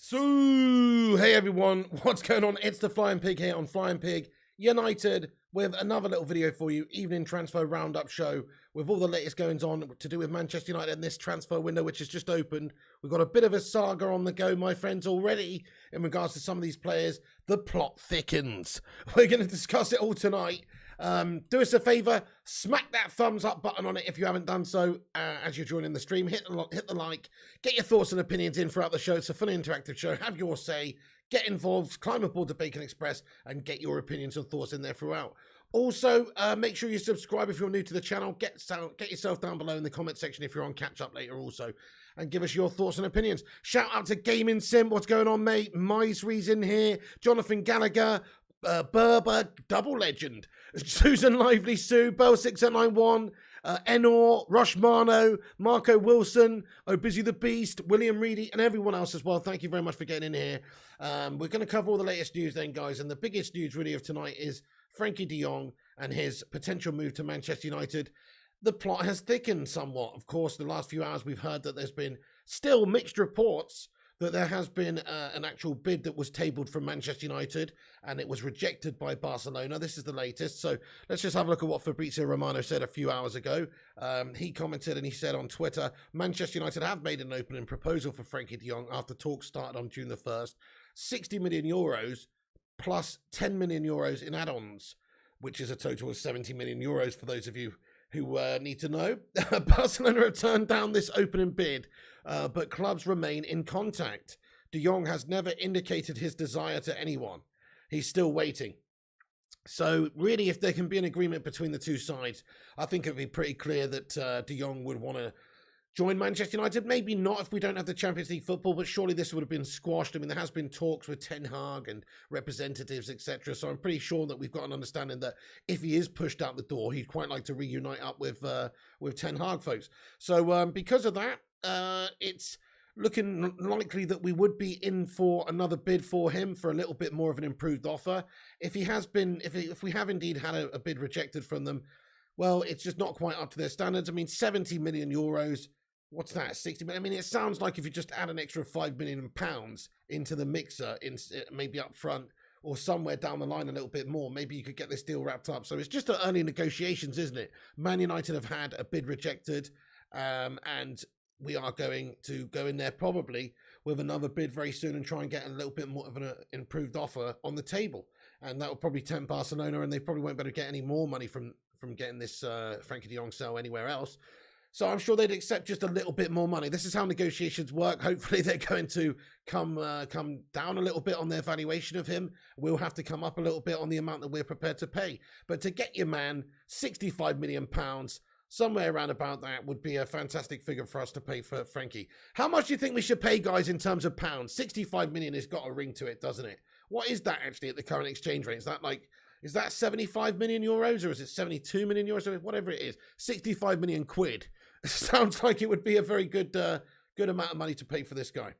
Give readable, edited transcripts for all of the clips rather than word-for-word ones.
So, hey everyone, what's going on? It's the Flying Pig here on Flying Pig United with another little video for you, evening transfer roundup show with all the latest goings on to do with Manchester United and this transfer window which has just opened. We've got a bit of a saga on the go, my friends, already in regards to some of these players. The plot thickens. We're going to discuss it all tonight. Do us a favour, smack that thumbs up button on it if you haven't done so as you're joining the stream. Hit the like, get your thoughts and opinions in throughout the show. It's a fully interactive show. Have your say, get involved, climb aboard the Bacon Express and get your opinions and thoughts in there throughout. Also, make sure you subscribe if you're new to the channel. Get yourself down below in the comment section if you're on catch up later also. And give us your thoughts and opinions. Shout out to Gaming Sim. What's going on, mate? Misery's in here. Jonathan Gallagher. Berber, double legend. Susan Lively Sue, Bell 6891, Enor, Rushmano, Marco Wilson, Busy the Beast, William Reedy, and everyone else as well. Thank you very much for getting in here. We're going to cover all the latest news then, guys. And the biggest news really of tonight is Frenkie De Jong and his potential move to Manchester United. The plot has thickened somewhat. Of course, the last few hours we've heard that there's been still mixed reports that there has been an actual bid that was tabled from Manchester United and it was rejected by Barcelona. This is the latest. So let's just have a look at what Fabrizio Romano said a few hours ago. He commented and he said on Twitter, Manchester United have made an opening proposal for Frenkie De Jong after talks started on June the 1st. 60 million euros plus 10 million euros in add-ons, which is a total of 70 million euros for those of you who need to know. Barcelona have turned down this opening bid, but clubs remain in contact. De Jong has never indicated his desire to anyone. He's still waiting. So really, if there can be an agreement between the two sides, I think it'd be pretty clear that De Jong would want to join Manchester United. Maybe not if we don't have the Champions League football, but surely this would have been squashed. I mean, there has been talks with Ten Hag and representatives, etc. So I'm pretty sure that we've got an understanding that if he is pushed out the door, he'd quite like to reunite up with Ten Hag folks. So because of that, it's looking likely that we would be in for another bid for him for a little bit more of an improved offer. If he has been, if we have indeed had a bid rejected from them, well, it's just not quite up to their standards. I mean, 70 million euros. What's that, 60 million? I mean, it sounds like if you just add an extra £5 million into the mixer, maybe up front or somewhere down the line a little bit more, maybe you could get this deal wrapped up. So it's just the early negotiations, isn't it? Man United have had a bid rejected, and we are going to go in there probably with another bid very soon and try and get a little bit more of an improved offer on the table. And that will probably tempt Barcelona, and they probably won't be able to get any more money from getting this Frenkie De Jong sale anywhere else. So I'm sure they'd accept just a little bit more money. This is how negotiations work. Hopefully they're going to come down a little bit on their valuation of him. We'll have to come up a little bit on the amount that we're prepared to pay. But to get your man, £65 million, somewhere around about that would be a fantastic figure for us to pay for Frenkie. How much do you think we should pay, guys, in terms of pounds? 65 million has got a ring to it, doesn't it? What is that actually at the current exchange rate? Is that 75 million euros or is it 72 million euros or whatever it is? 65 million quid. Sounds like it would be a very good amount of money to pay for this guy.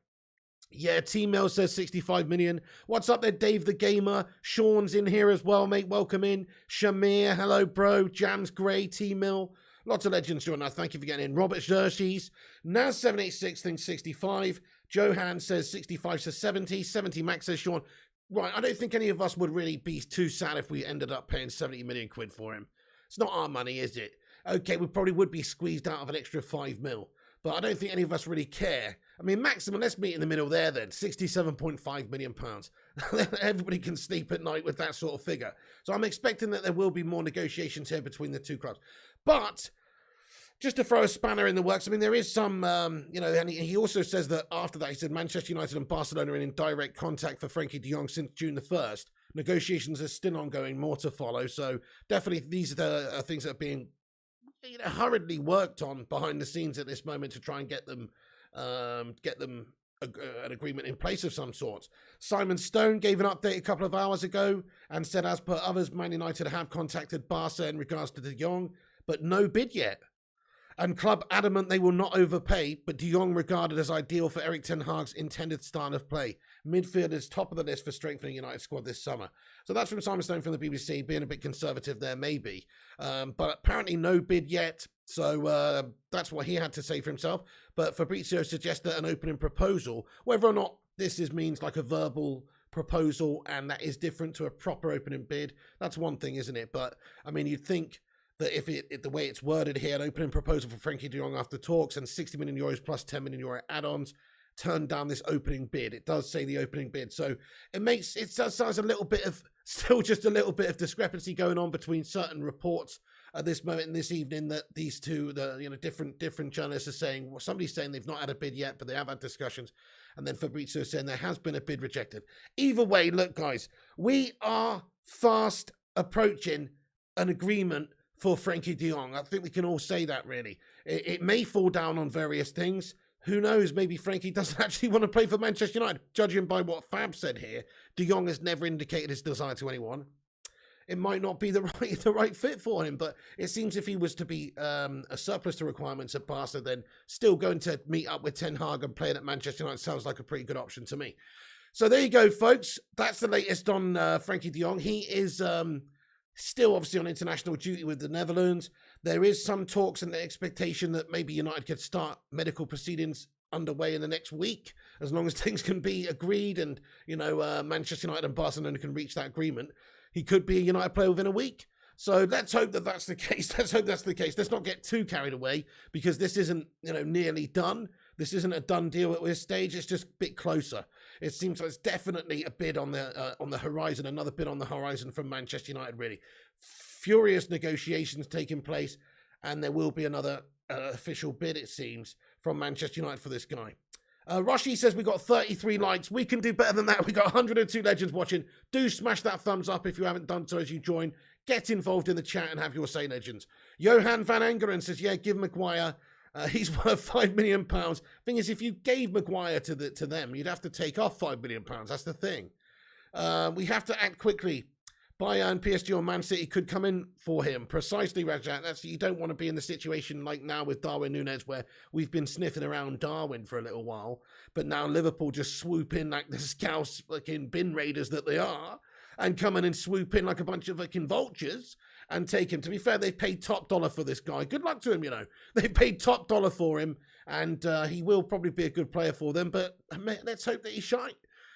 Yeah, T-Mill says 65 million. What's up there, Dave the Gamer? Sean's in here as well, mate. Welcome in. Shamir, hello, bro. Jams Gray, T-Mill. Lots of legends joining us. Thank you for getting in. Robert Xerxes. Naz786 thinks 65. Johan says 65 to 70. 70 Max says Sean. Right, I don't think any of us would really be too sad if we ended up paying 70 million quid for him. It's not our money, is it? Okay, we probably would be squeezed out of an extra 5 mil, but I don't think any of us really care. I mean, maximum, let's meet in the middle there then, £67.5 million. Everybody can sleep at night with that sort of figure. So I'm expecting that there will be more negotiations here between the two clubs. But just to throw a spanner in the works, I mean, there is some, and he also says that after that, he said Manchester United and Barcelona are in direct contact for Frenkie De Jong since June the 1st. Negotiations are still ongoing, more to follow. So definitely these are the things that are being hurriedly worked on behind the scenes at this moment to try and get them an agreement in place of some sort. Simon Stone gave an update a couple of hours ago and said, as per others, Man United have contacted Barca in regards to De Jong, but no bid yet. And club adamant they will not overpay, but De Jong regarded as ideal for Erik Ten Hag's intended style of play. Midfield is top of the list for strengthening United squad this summer. So that's from Simon Stone from the BBC, being a bit conservative there maybe. But apparently no bid yet, so that's what he had to say for himself. But Fabrizio suggested an opening proposal. Whether or not this means like a verbal proposal, and that is different to a proper opening bid. That's one thing, isn't it? But I mean, you'd think that if the way it's worded here, an opening proposal for Frenkie De Jong after talks and 60 million euros plus 10 million euro add-ons, turned down this opening bid. It does say the opening bid, so it does a little bit of still just a little bit of discrepancy going on between certain reports at this moment in this evening, that these two, different journalists are saying, well, somebody's saying they've not had a bid yet, but they have had discussions, and then Fabrizio is saying there has been a bid rejected. Either way, look, guys, we are fast approaching an agreement for Frenkie De Jong. I think we can all say that, really. It may fall down on various things. Who knows? Maybe Frenkie doesn't actually want to play for Manchester United. Judging by what Fab said here, De Jong has never indicated his desire to anyone. It might not be the right fit for him, but it seems if he was to be a surplus to requirements at Barca, then still going to meet up with Ten Hag and playing at Manchester United sounds like a pretty good option to me. So there you go, folks. That's the latest on Frenkie De Jong. He is still obviously on international duty with the Netherlands. There is some talks and the expectation that maybe United could start medical proceedings underway in the next week, as long as things can be agreed and, Manchester United and Barcelona can reach that agreement. He could be a United player within a week. So let's hope that that's the case. Let's hope that's the case. Let's not get too carried away, because this isn't, nearly done. This isn't a done deal at this stage. It's just a bit closer. It seems like it's definitely a bid on the horizon, another bid on the horizon from Manchester United, really. Furious negotiations taking place, and there will be another official bid, it seems, from Manchester United for this guy. Roshi says we got 33 likes. We can do better than that. We got 102 legends watching. Do smash that thumbs up if you haven't done so as you join. Get involved in the chat and have your say, legends. Johan van Angeren says, yeah, give Maguire. He's worth £5 million. Thing is, if you gave Maguire to them, you'd have to take off £5 million. That's the thing. We have to act quickly. Bayern, PSG or Man City could come in for him. Precisely, Rajat. You don't want to be in the situation like now with Darwin Nunez, where we've been sniffing around Darwin for a little while, but now Liverpool just swoop in like the scouse fucking bin raiders that they are, and come in and swoop in like a bunch of fucking vultures and take him. To be fair, they've paid top dollar for this guy. Good luck to him, They've paid top dollar for him, and he will probably be a good player for them, but let's hope that he's shite.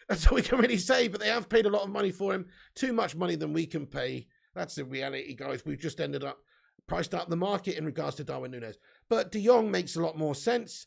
That's all we can really say, but they have paid a lot of money for him. Too much money than we can pay. That's the reality, guys. We've just ended up priced out the market in regards to Darwin Nunez. But De Jong makes a lot more sense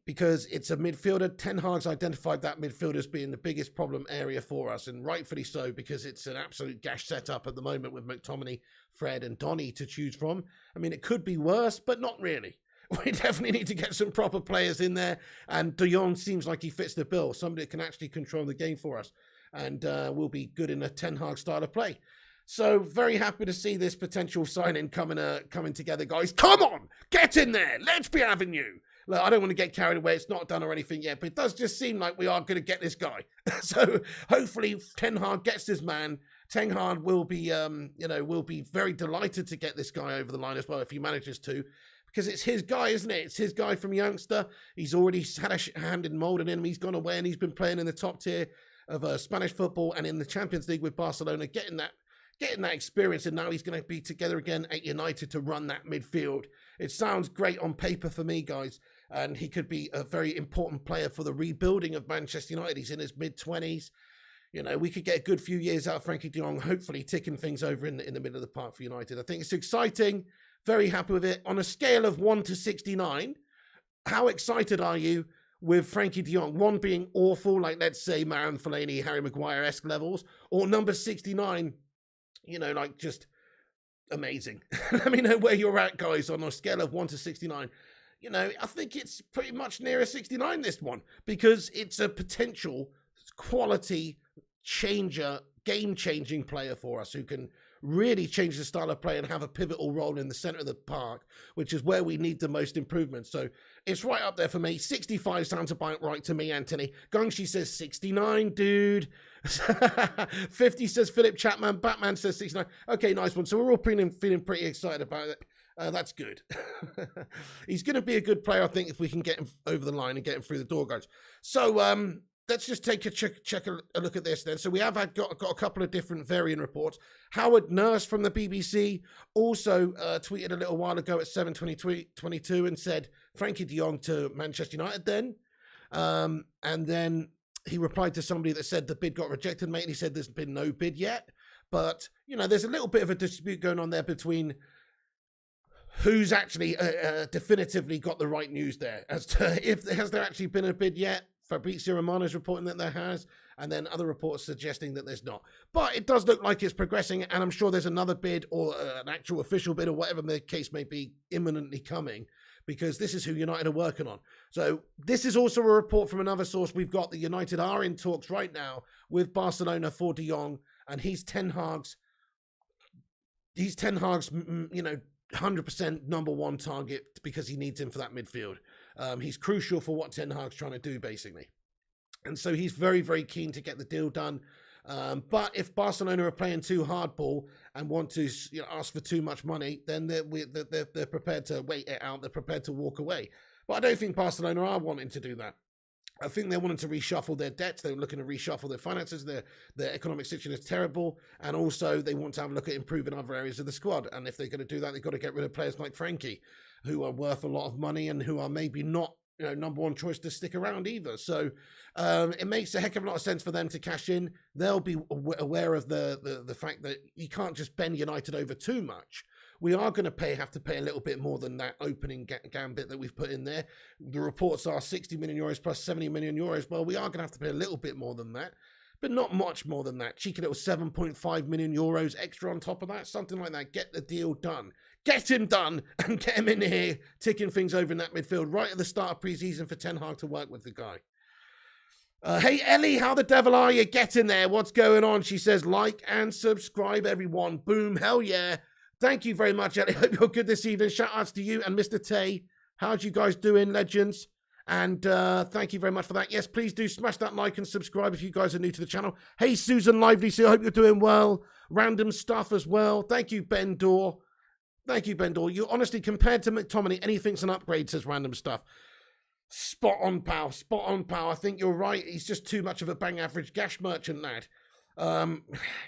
because it's a midfielder. Ten Hag's identified that midfielder as being the biggest problem area for us, and rightfully so, because it's an absolute gash setup at the moment with McTominay, Fred and Donny to choose from. I mean, it could be worse, but not really. We definitely need to get some proper players in there, and De Jong seems like he fits the bill. Somebody that can actually control the game for us, and will be good in a Ten Hag style of play. So very happy to see this potential signing coming together, guys. Come on, get in there. Let's be having you. Look, I don't want to get carried away. It's not done or anything yet, but it does just seem like we are going to get this guy. So hopefully Ten Hag gets this man. Ten Hag will be, will be very delighted to get this guy over the line as well if he manages to. Because it's his guy, isn't it? It's his guy from youngster. He's already had a hand in moulding him. He's gone away and he's been playing in the top tier of Spanish football and in the Champions League with Barcelona, getting that experience. And now he's going to be together again at United to run that midfield. It sounds great on paper for me, guys. And he could be a very important player for the rebuilding of Manchester United. He's in his mid-20s. We could get a good few years out of Frenkie De Jong, hopefully ticking things over in the middle of the park for United. I think it's exciting. Very happy with it. On a scale of 1 to 69, how excited are you with Frenkie De Jong? 1 being awful, like let's say Marouane Fellaini, Harry Maguire-esque levels, or number 69, like just amazing. Let me know where you're at, guys, on a scale of 1 to 69. I think it's pretty much near a 69, this one, because it's a potential quality changer, game-changing player for us who can really change the style of play and have a pivotal role in the centre of the park, which is where we need the most improvement. So it's right up there for me. 65 sounds about right to me, Anthony. Gongshi says 69, dude. 50 says Philip Chapman. Batman says 69. Okay, nice one. So we're all feeling pretty excited about it. That's good. He's going to be a good player, I think, if we can get him over the line and get him through the door, guys. So, let's just take a look at this then. So we have got a couple of different varying reports. Howard Nurse from the BBC also tweeted a little while ago at 7:22 and said Frenkie De Jong to Manchester United then. And then he replied to somebody that said the bid got rejected, mate, and he said there's been no bid yet. But, there's a little bit of a dispute going on there between who's actually definitively got the right news there. As to has there actually been a bid yet? Fabrizio Romano is reporting that there has, and then other reports suggesting that there's not. But it does look like it's progressing, and I'm sure there's another bid or an actual official bid or whatever the case may be imminently coming, because this is who United are working on. So this is also a report from another source we've got that United are in talks right now with Barcelona for De Jong, and he's Ten Hag's 100% number one target because he needs him for that midfield. He's crucial for what Ten Hag's trying to do, basically. And so he's very, very keen to get the deal done. But if Barcelona are playing too hardball and want to ask for too much money, then they're prepared to wait it out. They're prepared to walk away. But I don't think Barcelona are wanting to do that. I think they're wanting to reshuffle their debts. They're looking to reshuffle their finances. Their economic situation is terrible. And also they want to have a look at improving other areas of the squad. And if they're going to do that, they've got to get rid of players like Frenkie, who are worth a lot of money and who are maybe not number one choice to stick around either. So it makes a heck of a lot of sense for them to cash in. They'll be aware of the fact that you can't just bend United over too much. We are going to have to pay a little bit more than that opening gambit that we've put in there. The reports are 60 million euros plus 70 million euros. Well, we are going to have to pay a little bit more than that, but not much more than that. Cheeky little 7.5 million euros extra on top of that, something like that. Get the deal done. Get him done and get him in here, ticking things over in that midfield right at the start of pre-season for Ten Hag to work with the guy. Hey, Ellie, how the devil are you? Get in there. What's going on? She says, like and subscribe, everyone. Boom. Hell yeah. Thank you very much, Ellie. Hope you're good this evening. Shout outs to you and Mr. Tay. How's you guys doing, legends? And thank you very much for that. Yes, please do smash that like and subscribe if you guys are new to the channel. Hey, Susan Lively, so I hope you're doing well. Random stuff as well. Thank you, Ben Dorr. Thank you, Ben Dorr. You honestly, compared to McTominay, anything's an upgrade, says Random Stuff. Spot on, pal. Spot on, pal. I think you're right. He's just too much of a bang average gash merchant, lad.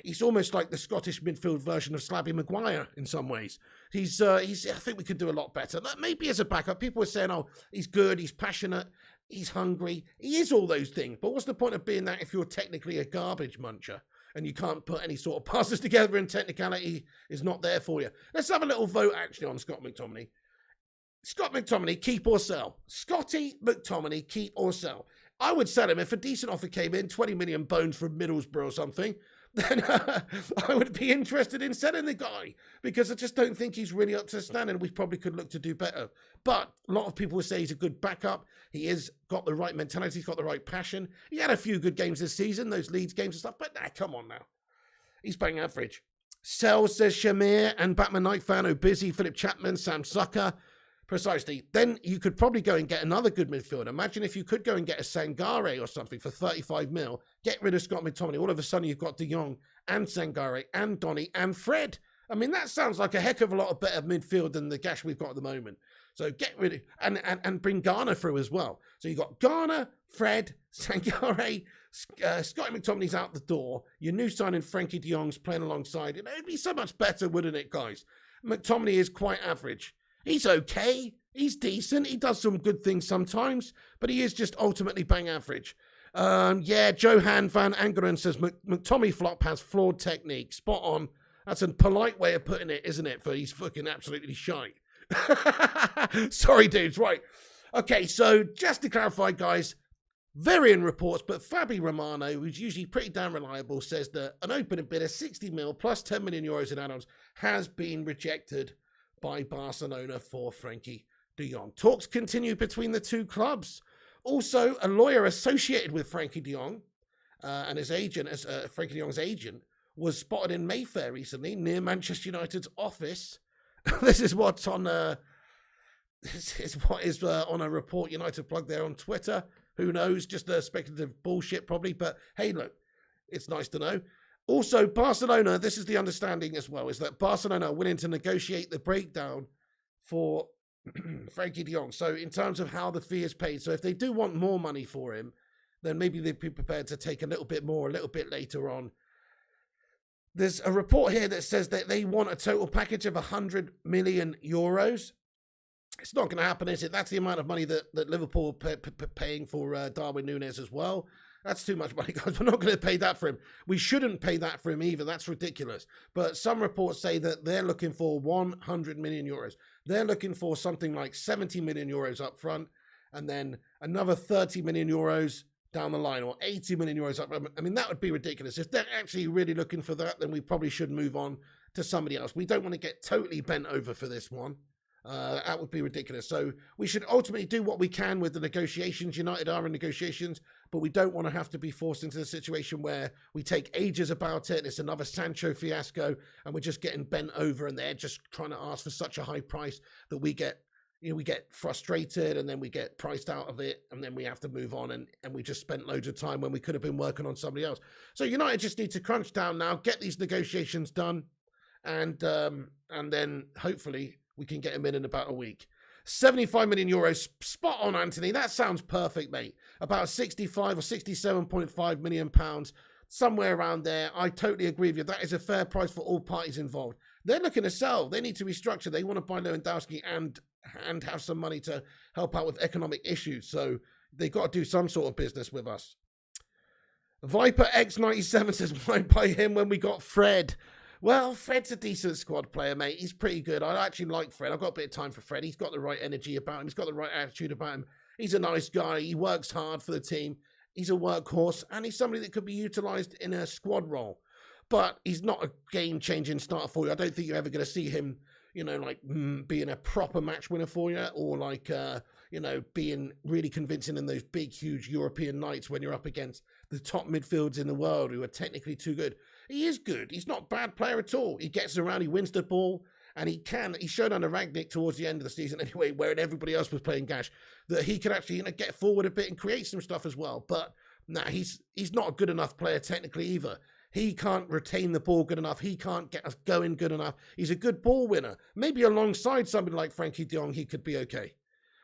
He's almost like the Scottish midfield version of Slabby Maguire in some ways. I think we could do a lot better. Maybe as a backup, people are saying, oh, he's good, he's passionate, he's hungry. He is all those things. But what's the point of being that if you're technically a garbage muncher and you can't put any sort of passes together and technicality is not there for you? Let's have a little vote, actually, on Scott McTominay. Scott McTominay, keep or sell? Scotty McTominay, keep or sell? I would sell him if a decent offer came in, 20 million bones from Middlesbrough or something. Then I would be interested in selling the guy because I just don't think he's really up to standing. We probably could look to do better. But a lot of people would say he's a good backup. He has got the right mentality. He's got the right passion. He had a few good games this season, those Leeds games and stuff. But come on now. He's bang average. Sell, says Shamir, and Batman Night fan, O'Busy, Philip Chapman, Sam Sucker. Precisely. Then you could probably go and get another good midfielder. Imagine if you could go and get a Sangare or something for 35 mil, get rid of Scott McTominay. All of a sudden you've got De Jong and Sangare and Donny and Fred. I mean, that sounds like a heck of a lot of better midfield than the gash we've got at the moment. So get rid of, and bring Garner through as well. So you've got Garner, Fred, Sangare, Scott McTominay's out the door. Your new signing Frenkie De Jong's playing alongside. It'd be so much better, wouldn't it, guys? McTominay is quite average. He's okay. He's decent. He does some good things sometimes, but he is just ultimately bang average. Yeah, Johan van Angeren says McTominay flop has flawed technique. Spot on. That's a polite way of putting it, isn't it? For he's fucking absolutely shite. Sorry, dudes. Right. Okay, so just to clarify, guys, varying reports, but Fabrizio Romano, who's usually pretty damn reliable, says that an opening bid of 60 mil plus 10 million euros in add-ons has been rejected by Barcelona for Frenkie De Jong. Talks continue between the two clubs. Also, a lawyer associated with Frenkie De Jong and his agent, Frenkie De Jong's agent, was spotted in Mayfair recently near Manchester United's office. This is what's on. This is what is on a report United plug there on Twitter. Who knows? Just speculative bullshit probably. But hey, look, it's nice to know. Also, Barcelona, this is the understanding as well, is that Barcelona are willing to negotiate the breakdown for Frenkie De Jong. So in terms of how the fee is paid, so if they do want more money for him, then maybe they'd be prepared to take a little bit more, a little bit later on. There's a report here that says that they want a total package of 100 million euros. It's not going to happen, is it? That's the amount of money that Liverpool paying for Darwin Nunez as well. That's too much money, guys. We're not going to pay that for him. We shouldn't pay that for him either. That's ridiculous. But some reports say that they're looking for 100 million euros. They're looking for something like 70 million euros up front, and then another 30 million euros down the line, or 80 million euros up front. I mean, that would be ridiculous. If they're actually really looking for that, then we probably should move on to somebody else. We don't want to get totally bent over for this one. That would be ridiculous. So we should ultimately do what we can with the negotiations. United are in negotiations, but we don't want to have to be forced into the situation where we take ages about it and it's another Sancho fiasco and we're just getting bent over and they're just trying to ask for such a high price that we get frustrated and then we get priced out of it and then we have to move on and we just spent loads of time when we could have been working on somebody else. So United just need to crunch down now, get these negotiations done, and then hopefully we can get him in about a week. 75 million euros, spot on, Anthony. That sounds perfect, mate. About 65 or 67.5 million pounds, somewhere around there. I totally agree with you. That is a fair price for all parties involved. They're looking to sell. They need to restructure. They want to buy Lewandowski and have some money to help out with economic issues. So they've got to do some sort of business with us. Viper X97 says, why buy him when we got Fred? Well, Fred's a decent squad player, mate. He's pretty good. I actually like Fred. I've got a bit of time for Fred. He's got the right energy about him. He's got the right attitude about him. He's a nice guy. He works hard for the team. He's a workhorse, and he's somebody that could be utilised in a squad role. But he's not a game-changing starter for you. I don't think you're ever going to see him, being a proper match winner for you, or being really convincing in those big, huge European nights when you're up against the top midfields in the world who are technically too good. He is good. He's not a bad player at all. He gets around, he wins the ball, and he showed under Rangnick towards the end of the season anyway, where everybody else was playing gash, that he could actually get forward a bit and create some stuff as well. But he's not a good enough player technically either. He can't retain the ball good enough. He can't get us going good enough. He's a good ball winner. Maybe alongside somebody like Frenkie De Jong, he could be okay.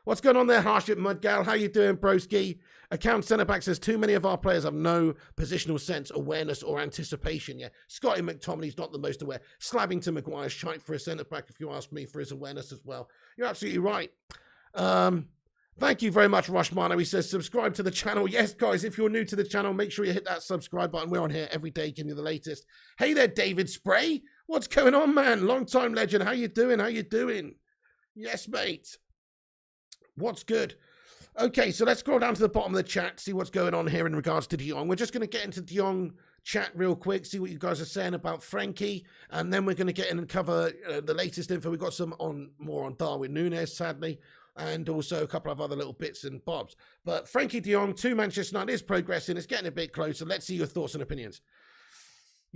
What's going on there, Harshit Mudgal? How you doing, broski? Account centre-back says too many of our players have no positional sense, awareness, or anticipation. Yeah, Scotty McTominay's not the most aware. Slabbington Maguire's shite for a centre-back, if you ask me, for his awareness as well. You're absolutely right. Thank you very much, Rushmano. He says, subscribe to the channel. Yes, guys, if you're new to the channel, make sure you hit that subscribe button. We're on here every day, giving you the latest. Hey there, David Spray. What's going on, man? Long-time legend. How you doing? How you doing? Yes, mate. What's good? Okay, so let's scroll down to the bottom of the chat, see what's going on here in regards to De Jong. We're just going to get into De Jong chat real quick, see what you guys are saying about Frenkie, and then we're going to get in and cover the latest info. We've got some more on Darwin Nunez, sadly, and also a couple of other little bits and bobs. But Frenkie De Jong to Manchester United is progressing. It's getting a bit closer. Let's see your thoughts and opinions.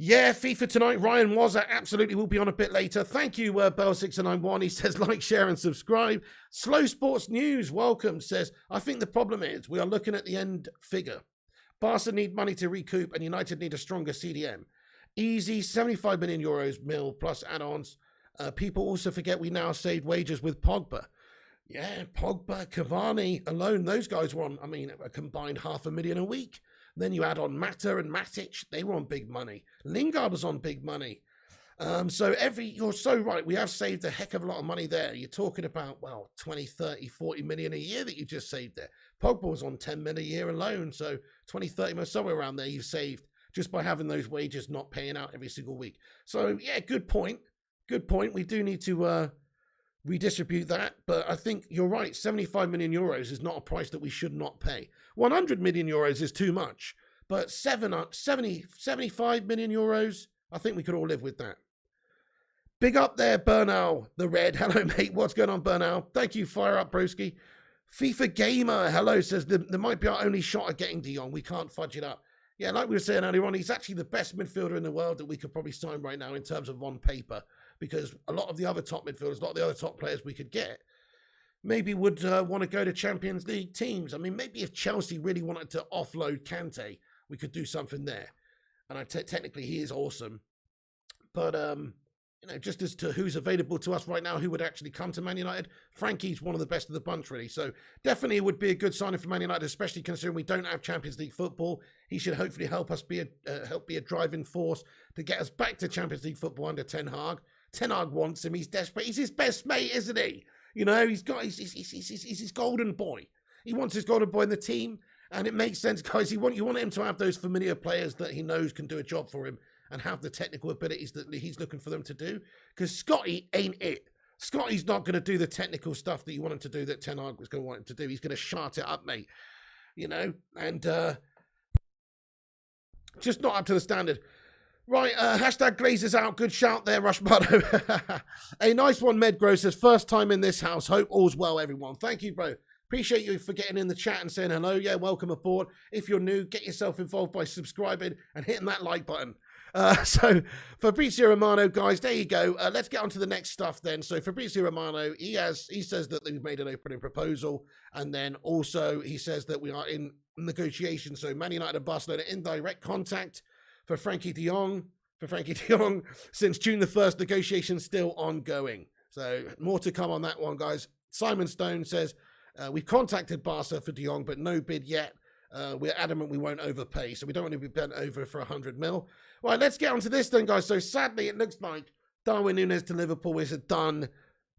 Yeah, FIFA tonight. Ryan Wazza absolutely will be on a bit later. Thank you, Bell691. He says, like, share, and subscribe. Slow Sports News, welcome, says, I think the problem is we are looking at the end figure. Barca need money to recoup and United need a stronger CDM. Easy, 75 million euros mil plus add-ons. People also forget we now saved wages with Pogba. Yeah, Pogba, Cavani alone, those guys were on, a combined $500,000 a week. Then you add on Mata and Matic, they were on big money. Lingard was on big money. You're so right. We have saved a heck of a lot of money there. You're talking about, 20, 30, 40 million a year that you just saved there. Pogba was on 10 million a year alone. So 20, 30 million, somewhere around there you've saved just by having those wages not paying out every single week. So yeah, good point. Good point. We do need to redistribute that, but I think you're right. 75 million euros is not a price that we should not pay. 100 million euros is too much, but 75 million euros, I think we could all live with that. Big up there, Bernal, the red. Hello, mate. What's going on, Bernal? Thank you. Fire up, broski. FIFA Gamer, hello, says there might be our only shot at getting De Jong. We can't fudge it up. Yeah, like we were saying earlier on, he's actually the best midfielder in the world that we could probably sign right now in terms of on paper, because a lot of the other top midfielders, a lot of the other top players we could get, maybe would want to go to Champions League teams. Maybe if Chelsea really wanted to offload Kante, we could do something there. And technically he is awesome. But, just as to who's available to us right now, who would actually come to Man United, Frankie's one of the best of the bunch, really. So definitely it would be a good signing for Man United, especially considering we don't have Champions League football. He should hopefully help us be a driving force to get us back to Champions League football under Ten Hag. Ten Hag wants him. He's desperate. He's his best mate, isn't he? He's his golden boy. He wants his golden boy in the team. And it makes sense, guys. You want him to have those familiar players that he knows can do a job for him and have the technical abilities that he's looking for them to do. Because Scotty ain't it. Scotty's not going to do the technical stuff that you want him to do, that Ten Hag was going to want him to do. He's going to shart it up, mate. You know, and just not up to the standard. Right, hashtag Glazers out. Good shout there, Rushmano. A nice one, Medgro says, first time in this house. Hope all's well, everyone. Thank you, bro. Appreciate you for getting in the chat and saying hello. Yeah, welcome aboard. If you're new, get yourself involved by subscribing and hitting that like button. So, Fabrizio Romano, guys, there you go. Let's get on to the next stuff then. So, Fabrizio Romano, he says that we've made an opening proposal. And then also, he says that we are in negotiation. So, Man United and Barcelona in direct contact for Frenkie De Jong. Since June the 1st, negotiations still ongoing. So, more to come on that one, guys. Simon Stone says, we've contacted Barca for De Jong, but no bid yet. We're adamant we won't overpay, so we don't want to be bent over for 100 mil. Right, let's get on to this then, guys. So sadly, it looks like Darwin Nunez to Liverpool is a done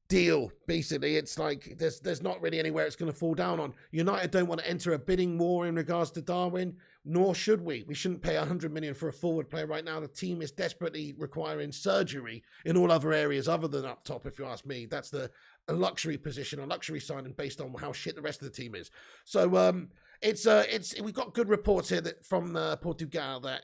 deal. Basically, it's like there's not really anywhere it's going to fall down on. United don't want to enter a bidding war in regards to Darwin, nor should we. We shouldn't pay 100 million for a forward player right now. The team is desperately requiring surgery in all other areas other than up top, if you ask me. That's a luxury position, a luxury signing based on how shit the rest of the team is. So we've got good reports here from Portugal that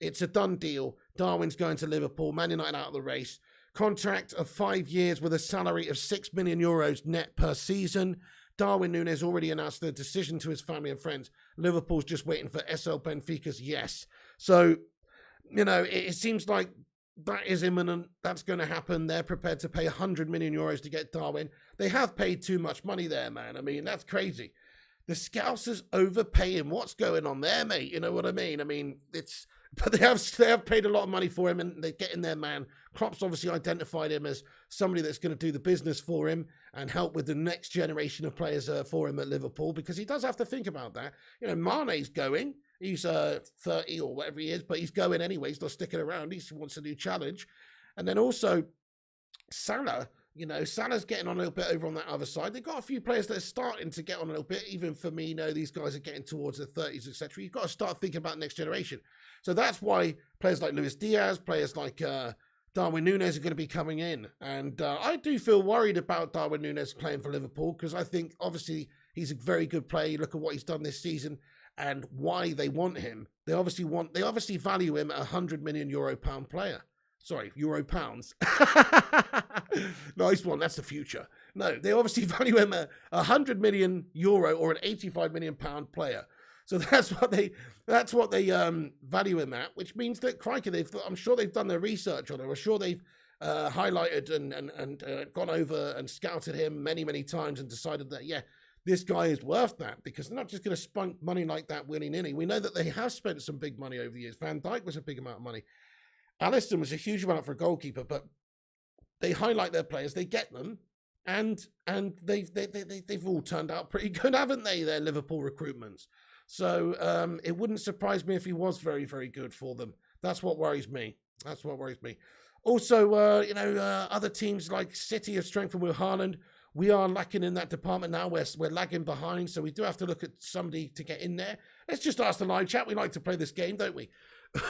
it's a done deal. Darwin's going to Liverpool. Man United out of the race. Contract of 5 years with a salary of €6 million net per season. Darwin Nunez already announced the decision to his family and friends. Liverpool's just waiting for SL Benfica's yes. So, it seems like that is imminent. That's going to happen. They're prepared to pay €100 million to get Darwin. They have paid too much money there, man. I mean, that's crazy. The Scousers overpaying. What's going on there, mate? You know what I mean? But they have paid a lot of money for him, and they're getting their man. Klopp's obviously identified him as somebody that's going to do the business for him and help with the next generation of players for him at Liverpool, because he does have to think about that. Mane's going. He's 30 or whatever he is, but he's going anyway. He's not sticking around. He wants a new challenge. And then also Salah. Salah's getting on a little bit over on that other side. They've got a few players that are starting to get on a little bit. Even Firmino, these guys are getting towards the 30s, etc. You've got to start thinking about next generation. So that's why players like Luis Diaz, players like Darwin Nunez are going to be coming in. And I do feel worried about Darwin Nunez playing for Liverpool, because I think, obviously, he's a very good player. You look at what he's done this season and why they want him. They obviously value him at €100 million pound player. Sorry, euro pounds. Nice one. That's the future. No, they obviously value him at €100 million or an £85 million player. So that's what they value him at, which means that, crikey, I'm sure they've done their research on him. I'm sure they've highlighted and gone over and scouted him many, many times and decided that, yeah, this guy is worth that, because they're not just going to spunk money like that willy-nilly. We know that they have spent some big money over the years. Van Dijk was a big amount of money. Alisson was a huge amount for a goalkeeper, but they highlight their players, they get them, and they've all turned out pretty good, haven't they? Their Liverpool recruitments. So it wouldn't surprise me if he was very, very good for them. That's what worries me. Also, other teams like City have strengthened with Haaland. We are lacking in that department now. We're lagging behind, so we do have to look at somebody to get in there. Let's just ask the live chat. We like to play this game, don't we?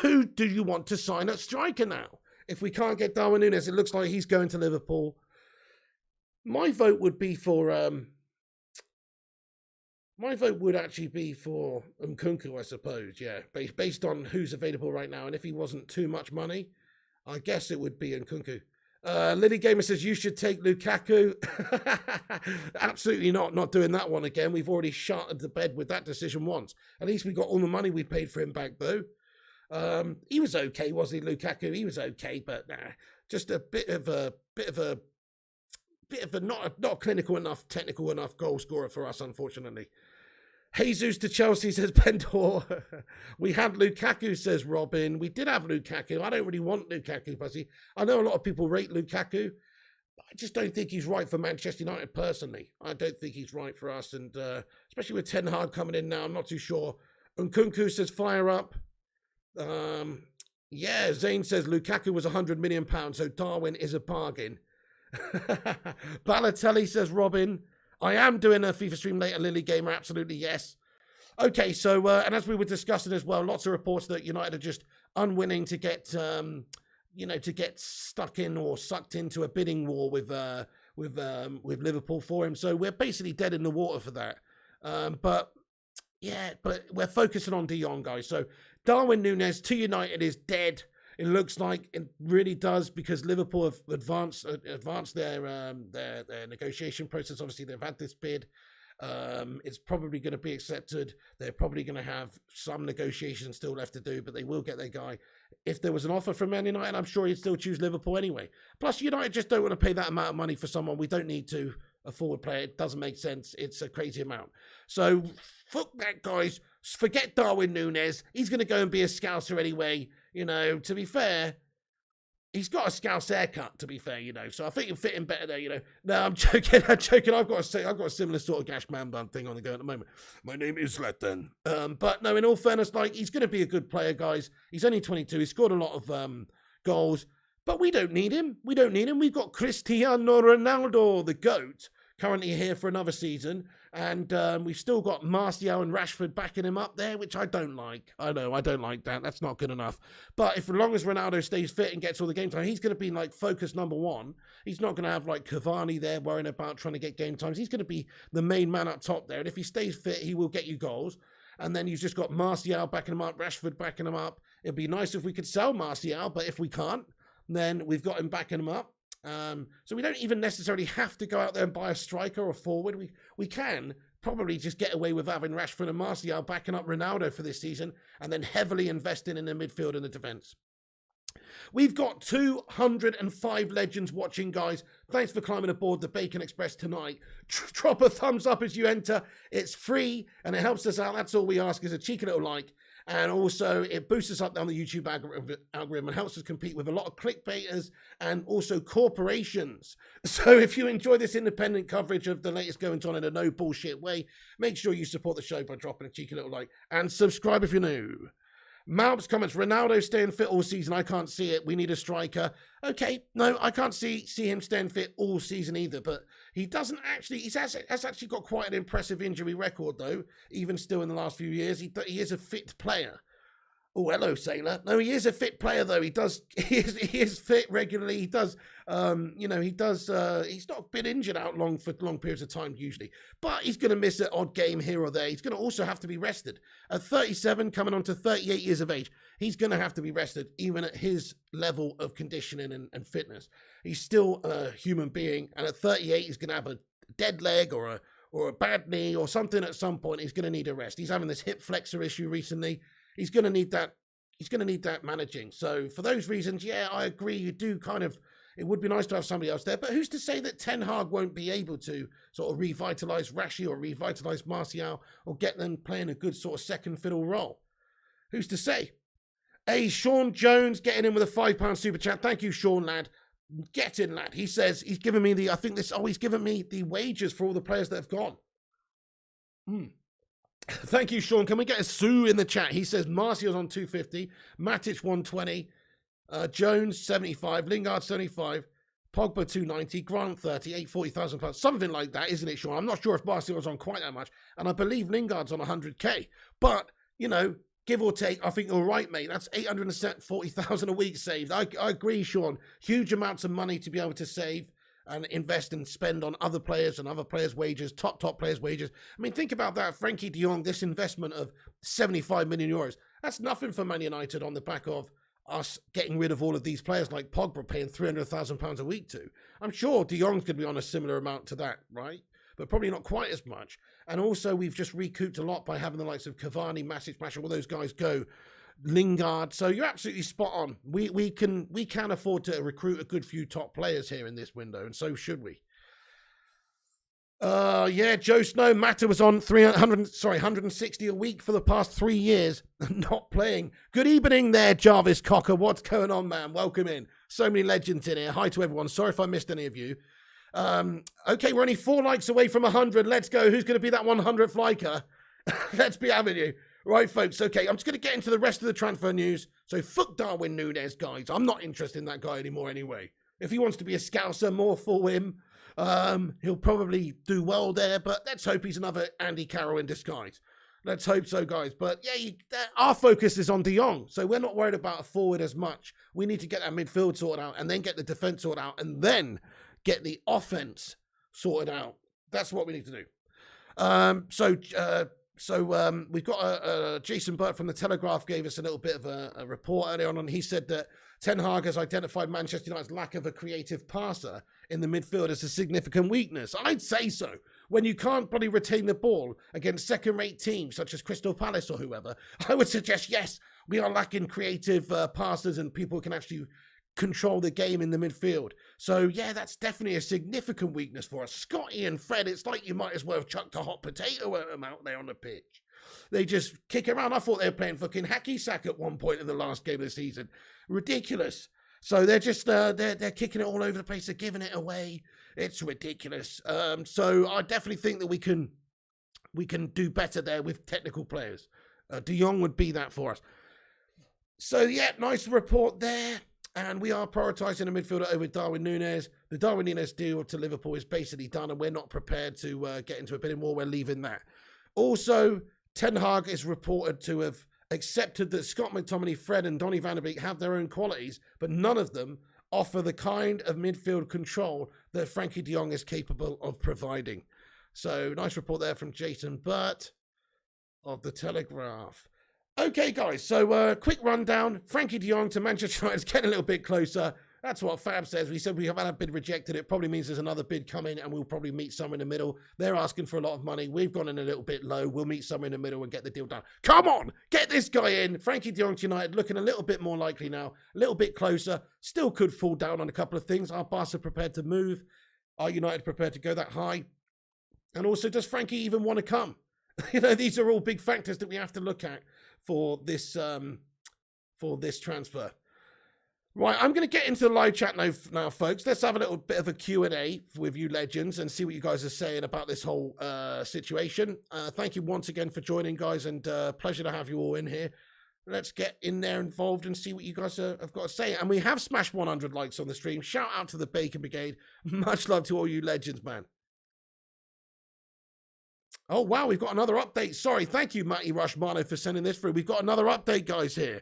Who do you want to sign at striker now? If we can't get Darwin Nunez, it looks like he's going to Liverpool. My vote would be for actually be for Nkunku, I suppose. Yeah, based on who's available right now, and if he wasn't too much money, I guess it would be Nkunku. Lily Gamer says you should take Lukaku. Absolutely not doing that one again. We've already shot the bed with that decision once. At least we got all the money we paid for him back, though. He was okay, wasn't he, Lukaku? He was okay, but just a bit of a not clinical enough, technical enough goal scorer for us, unfortunately. Jesus to Chelsea, says Bendor. We had Lukaku, says Robin. We did have Lukaku. I don't really want Lukaku, Pussy. I know a lot of people rate Lukaku, but I just don't think he's right for Manchester United personally. I don't think he's right for us, and especially with Ten Hag coming in now, I'm not too sure. Nkunku says fire up. Yeah, Zane says Lukaku was £100 million, so Darwin is a bargain. Balotelli, says Robin. I am doing a FIFA stream later, Lily Gamer, absolutely yes. Okay, so and as we were discussing as well, lots of reports that United are just unwilling to get to get stuck in or sucked into a bidding war with Liverpool for him. So we're basically dead in the water for that. But we're focusing on De Jong, guys. So Darwin Nunez to United is dead. It looks like it really does, because Liverpool have advanced their negotiation process. Obviously, they've had this bid. It's probably going to be accepted. They're probably going to have some negotiations still left to do, but they will get their guy. If there was an offer from Man United, I'm sure he'd still choose Liverpool anyway. Plus, United just don't want to pay that amount of money for someone we don't need to. A forward player, it doesn't make sense. It's a crazy amount. So fuck that, guys. Forget Darwin Nunez. He's going to go and be a scouser anyway. To be fair, he's got a Scouse haircut, to be fair, so I think he'll fit in better there, No, I'm joking. I've got a similar sort of gash man bun thing on the go at the moment. My name is Zlatan. But no, in all fairness, he's going to be a good player, guys. He's only 22. He's scored a lot of goals, but we don't need him. We've got Cristiano Ronaldo, the GOAT, currently here for another season. And we've still got Martial and Rashford backing him up there, which I don't like. I know, I don't like that. That's not good enough. But as long as Ronaldo stays fit and gets all the game time, he's going to be focus number one. He's not going to have Cavani there worrying about trying to get game times. He's going to be the main man up top there. And if he stays fit, he will get you goals. And then you've just got Martial backing him up, Rashford backing him up. It'd be nice if we could sell Martial, but if we can't, then we've got him backing him up. So we don't even necessarily have to go out there and buy a striker or forward. We can probably just get away with having Rashford and Martial backing up Ronaldo for this season, and then heavily investing in the midfield and the defence. We've got 205 legends watching, guys. Thanks for climbing aboard the Bacon Express tonight. Drop a thumbs up as you enter. It's free and it helps us out. That's all we ask, is a cheeky little like. And also, it boosts us up down the YouTube algorithm and helps us compete with a lot of clickbaiters and also corporations. So if you enjoy this independent coverage of the latest goings on in a no bullshit way, make sure you support the show by dropping a cheeky little like and subscribe if you're new. Malps comments, Ronaldo staying fit all season. I can't see it. We need a striker. Okay, no, I can't see him staying fit all season either. But he doesn't actually. He has actually got quite an impressive injury record, though. Even still in the last few years, he is a fit player. Oh, hello, Sailor. No, he is a fit player, though. He is fit regularly. He does, he's not been injured out for long periods of time, usually. But he's going to miss an odd game here or there. He's going to also have to be rested. At 37, coming on to 38 years of age, he's going to have to be rested, even at his level of conditioning and fitness. He's still a human being, and at 38, he's going to have a dead leg or a bad knee or something at some point. He's going to need a rest. He's having this hip flexor issue recently. He's going to need that. He's going to need that managing. So for those reasons, yeah, I agree. You do it would be nice to have somebody else there. But who's to say that Ten Hag won't be able to sort of revitalise Rashi or revitalise Martial or get them playing a good sort of second fiddle role? Who's to say? Hey, Sean Jones getting in with a £5 super chat. Thank you, Sean, lad. Get in, lad. He says he's given me he's given me the wages for all the players that have gone. Thank you, Sean. Can we get a Sue in the chat? He says Martial's on 250, Matic 120, Jones 75, Lingard 75, Pogba 290, Grant 30, 840,000 plus, something like that, isn't it, Sean? I'm not sure if Martial's on quite that much, and I believe Lingard's on 100k. But give or take, I think you're right, mate. That's 840,000 a week saved. I agree, Sean. Huge amounts of money to be able to save and invest and spend on other players and other players' wages, top players' wages. I mean, think about that. Frenkie De Jong, this investment of 75 million euros. That's nothing for Man United on the back of us getting rid of all of these players like Pogba paying £300,000 a week to. I'm sure De Jong's going to be on a similar amount to that, right? But probably not quite as much. And also, we've just recouped a lot by having the likes of Cavani, Matic, all those guys go. Lingard. So you're absolutely spot on. We can afford to recruit a good few top players here in this window, and so should we. Yeah, Joe Snow, Mata was on 160 a week for the past 3 years, not playing. Good evening there, Jarvis Cocker. What's going on, man? Welcome in. So many legends in here. Hi to everyone. Sorry if I missed any of you. Okay, we're only 4 likes away from 100. Let's go. Who's going to be that 100th liker? Let's be having you. Right, folks, okay, I'm just going to get into the rest of the transfer news. So fuck Darwin Nunez, guys. I'm not interested in that guy anymore anyway. If he wants to be a scouser, more for him. He'll probably do well there, but let's hope he's another Andy Carroll in disguise. Let's hope so, guys. But yeah, our focus is on De Jong. So we're not worried about a forward as much. We need to get that midfield sorted out and then get the defense sorted out and then get the offense sorted out. That's what we need to do. We've got Jason Burt from The Telegraph gave us a little bit of a report earlier on, and he said that Ten Hag has identified Manchester United's lack of a creative passer in the midfield as a significant weakness. I'd say so. When you can't probably retain the ball against second-rate teams such as Crystal Palace or whoever, I would suggest, yes, we are lacking creative passers and people who can actually control the game in the midfield. So, yeah, that's definitely a significant weakness for us. Scotty and Fred, it's like you might as well have chucked a hot potato at them out there on the pitch. They just kick around. I thought they were playing fucking hacky sack at one point in the last game of the season. Ridiculous. So they're just, they're kicking it all over the place. They're giving it away. It's ridiculous. So I definitely think that we can do better there with technical players. De Jong would be that for us. So, yeah, nice report there. And we are prioritising a midfielder over Darwin Nunez. The Darwin Nunez deal to Liverpool is basically done, and we're not prepared to get into a bit more. We're leaving that. Also, Ten Hag is reported to have accepted that Scott McTominay, Fred and Donny van de Beek have their own qualities, but none of them offer the kind of midfield control that Frenkie De Jong is capable of providing. So, nice report there from Jason Burt of The Telegraph. Okay, guys, so quick rundown. Frenkie De Jong to Manchester United is getting a little bit closer. That's what Fab says. We said we have had a bid rejected. It probably means there's another bid coming and we'll probably meet somewhere in the middle. They're asking for a lot of money. We've gone in a little bit low. We'll meet somewhere in the middle and get the deal done. Come on, get this guy in. Frenkie De Jong to United looking a little bit more likely now, a little bit closer. Still could fall down on a couple of things. Are Barca prepared to move? Are United prepared to go that high? And also, does Frenkie even want to come? You know, these are all big factors that we have to look at for this transfer. Right, I'm going to get into the live chat now, folks. Let's have a little bit of a Q&A with you legends and see what you guys are saying about this whole situation. Thank you once again for joining, guys, and pleasure to have you all in here. Let's get in there involved and see what you guys have got to say. And we have smashed 100 likes on the stream. Shout out to the Bacon Brigade. Much love to all you legends, man. Oh, wow, we've got another update. Sorry, thank you, Matty Rushmano, for sending this through. We've got another update, guys, here.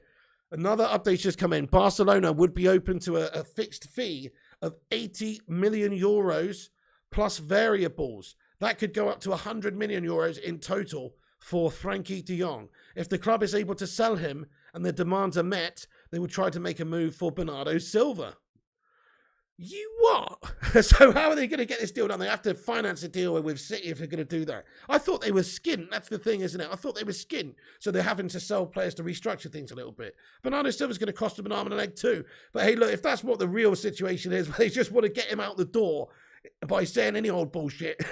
Another update's just come in. Barcelona would be open to a fixed fee of 80 million euros plus variables. That could go up to 100 million euros in total for Frenkie De Jong. If the club is able to sell him and the demands are met, they will try to make a move for Bernardo Silva. You what? So how are they going to get this deal done? They have to finance a deal with City if they're going to do that. I thought they were skint. That's the thing, isn't it? I thought they were skint. So they're having to sell players to restructure things a little bit. Bernardo Silva's going to cost them an arm and a leg too. But hey, look, if that's what the real situation is, they just want to get him out the door by saying any old bullshit.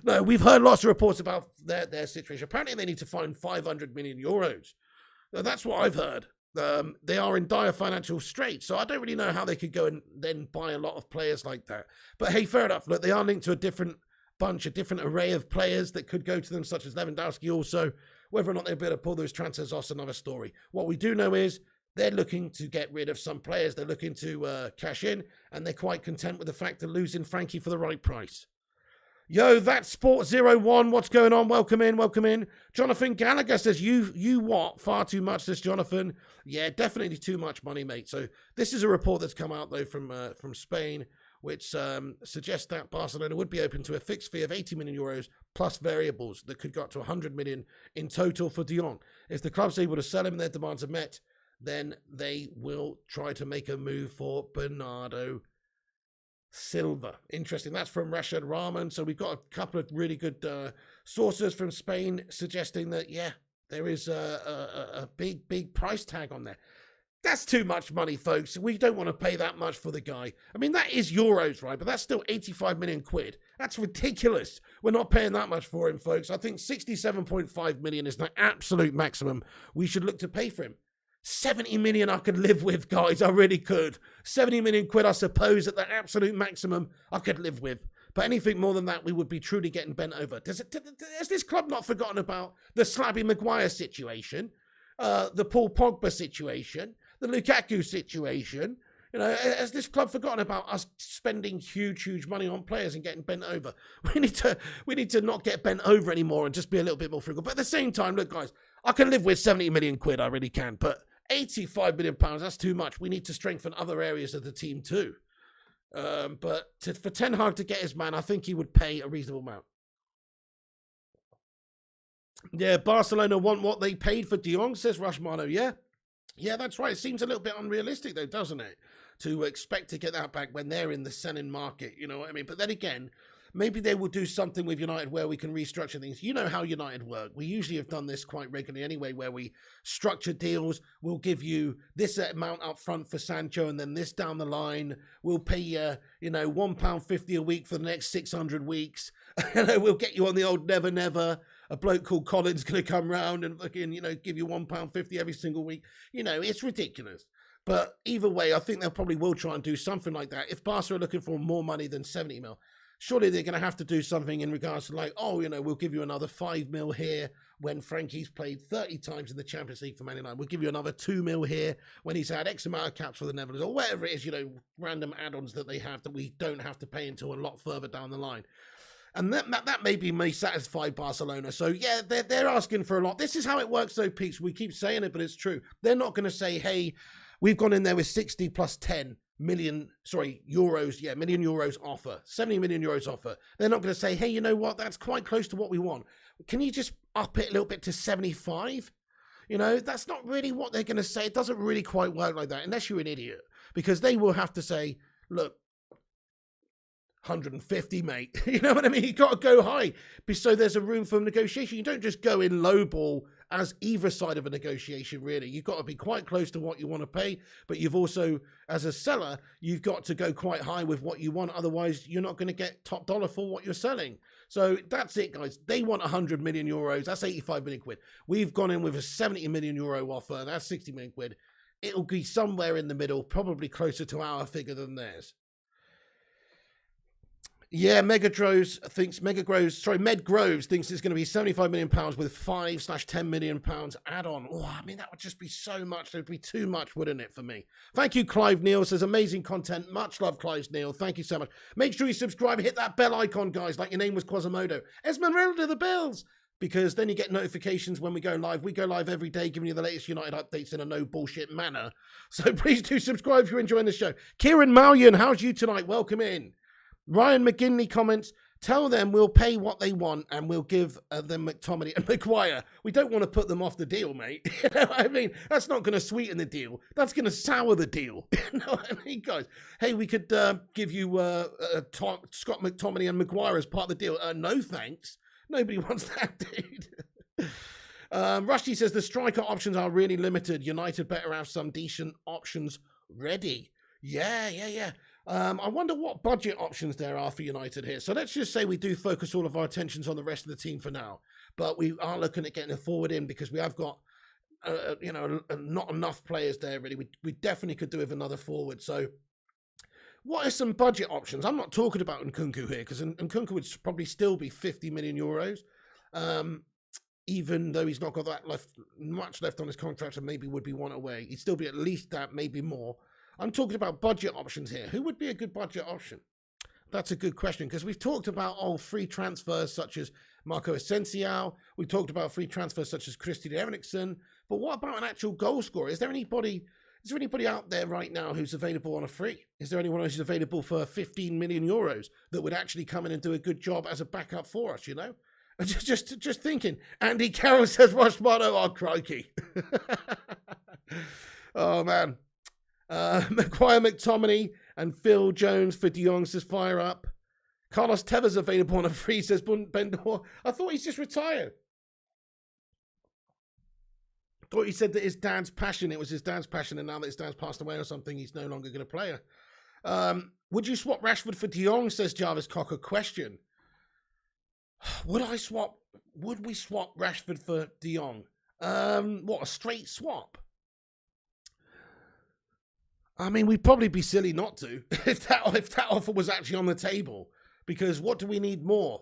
No, we've heard lots of reports about their situation. Apparently they need to find 500 million euros. Now, that's what I've heard. They are in dire financial straits, so I don't really know how they could go and then buy a lot of players like that. But hey, fair enough. Look, they are linked to a different array of players that could go to them, such as Lewandowski also. Whether or not they'll be able to pull those transfers off is another story. What we do know is they're looking to get rid of some players. They're looking to cash in, and they're quite content with the fact of losing Frenkie for the right price. Yo, that's Sport01. What's going on? Welcome in, welcome in. Jonathan Gallagher says, you what? Far too much, says Jonathan. Yeah, definitely too much money, mate. So this is a report that's come out, though, from Spain, which suggests that Barcelona would be open to a fixed fee of 80 million euros plus variables that could go up to 100 million in total for De Jong. If the club's able to sell him and their demands are met, then they will try to make a move for Bernardo Silva. Interesting. That's from Rashad Rahman. So we've got a couple of really good sources from Spain suggesting that, yeah, there is a big price tag on there. That's too much money, folks. We don't want to pay that much for the guy. I mean, that is euros, right? But that's still 85 million quid. That's ridiculous. We're not paying that much for him, folks. I think 67.5 million is the absolute maximum we should look to pay for him. 70 million I could live with, guys. I really could. 70 million quid, I suppose, at the absolute maximum I could live with. But anything more than that, we would be truly getting bent over. Has this club not forgotten about the Slabby Maguire situation, the Paul Pogba situation, the Lukaku situation? You know, has this club forgotten about us spending huge money on players and getting bent over? We need to not get bent over anymore and just be a little bit more frugal. But at the same time, look, guys, I can live with 70 million quid, I really can. But 85 million pounds, that's too much. We need to strengthen other areas of the team too. But for Ten Hag to get his man, I think he would pay a reasonable amount. Yeah, Barcelona want what they paid for De Jong, says Romano. Yeah, that's right. It seems a little bit unrealistic, though, doesn't it? To expect to get that back when they're in the selling market, you know what I mean? But then again, maybe they will do something with United where we can restructure things. You know how United work. We usually have done this quite regularly anyway, where we structure deals. We'll give you this amount up front for Sancho and then this down the line. We'll pay you, you know, £1.50 a week for the next 600 weeks. We'll get you on the old never, never. A bloke called Colin's going to come round and fucking, you know, give you £1.50 every single week. You know, it's ridiculous. But either way, I think they probably will try and do something like that. If Barca are looking for more money than 70 mil, surely they're going to have to do something in regards to like, oh, you know, we'll give you another 5 mil here when Frankie's played 30 times in the Champions League for Man United. We'll give you another 2 mil here when he's had X amount of caps for the Netherlands, or whatever it is, you know, random add-ons that they have that we don't have to pay until a lot further down the line. And that maybe may satisfy Barcelona. So, yeah, they're asking for a lot. This is how it works, though, Peeps. We keep saying it, but it's true. They're not going to say, hey, we've gone in there with 60 plus 10 million, euros. Yeah, million euros offer. 70 million euros offer. They're not going to say, hey, you know what? That's quite close to what we want. Can you just up it a little bit to 75? You know, that's not really what they're going to say. It doesn't really quite work like that, unless you're an idiot. Because they will have to say, look, 150, mate. You know what I mean? You got to go high. So there's a room for negotiation. You don't just go in low ball as either side of a negotiation, really. You've got to be quite close to what you want to pay, but you've also, as a seller, you've got to go quite high with what you want. Otherwise, you're not going to get top dollar for what you're selling. So that's it, guys. They want 100 million euros. That's 85 million quid. We've gone in with a 70 million euro offer. That's 60 million quid. It'll be somewhere in the middle, probably closer to our figure than theirs. Yeah, Med Groves thinks it's going to be £75 million with £5/10 million add-on. Oh, I mean, that would just be so much. It would be too much, wouldn't it, for me? Thank you, Clive Neal. Says amazing content. Much love, Clive Neal. Thank you so much. Make sure you subscribe. Hit that bell icon, guys, like your name was Quasimodo. Esmeralda the bells. Because then you get notifications when we go live. We go live every day, giving you the latest United updates in a no bullshit manner. So please do subscribe if you're enjoying the show. Kieran Mallion, how's you tonight? Welcome in. Ryan McGinley comments, tell them we'll pay what they want and we'll give them McTominay and Maguire. We don't want to put them off the deal, mate. You know what I mean? That's not going to sweeten the deal. That's going to sour the deal. You know what I mean, guys? Hey, we could give you Scott McTominay and Maguire as part of the deal. No, thanks. Nobody wants that, dude. Rusty says the striker options are really limited. United better have some decent options ready. Yeah. I wonder what budget options there are for United here. So let's just say we do focus all of our attentions on the rest of the team for now. But we are looking at getting a forward in because we have got, not enough players there, really. We definitely could do with another forward. So what are some budget options? I'm not talking about Nkunku here because Nkunku would probably still be 50 million euros. Even though he's not got that much left on his contract and maybe would be one away. He'd still be at least that, maybe more. I'm talking about budget options here. Who would be a good budget option? That's a good question because we've talked about free transfers such as Marco Asensio. We talked about free transfers such as Christian Eriksen. But what about an actual goal scorer? Is there anybody out there right now who's available on a free? Is there anyone who's available for 15 million euros that would actually come in and do a good job as a backup for us, you know? Just thinking. Andy Carroll says, Rushmano, oh, crikey. Oh, man. Maguire, McTominay, and Phil Jones for De Jong says fire up. Carlos Tevez available on a free, says Bendor. I thought he's just retired. I thought he said that his dad's passion, it was his dad's passion, and now that his dad's passed away or something, he's no longer going to play her. Would you swap Rashford for De Jong, says Jarvis Cocker. Question. Would we swap Rashford for De Jong? What, a straight swap? I mean, we'd probably be silly not to if that offer was actually on the table. Because what do we need more?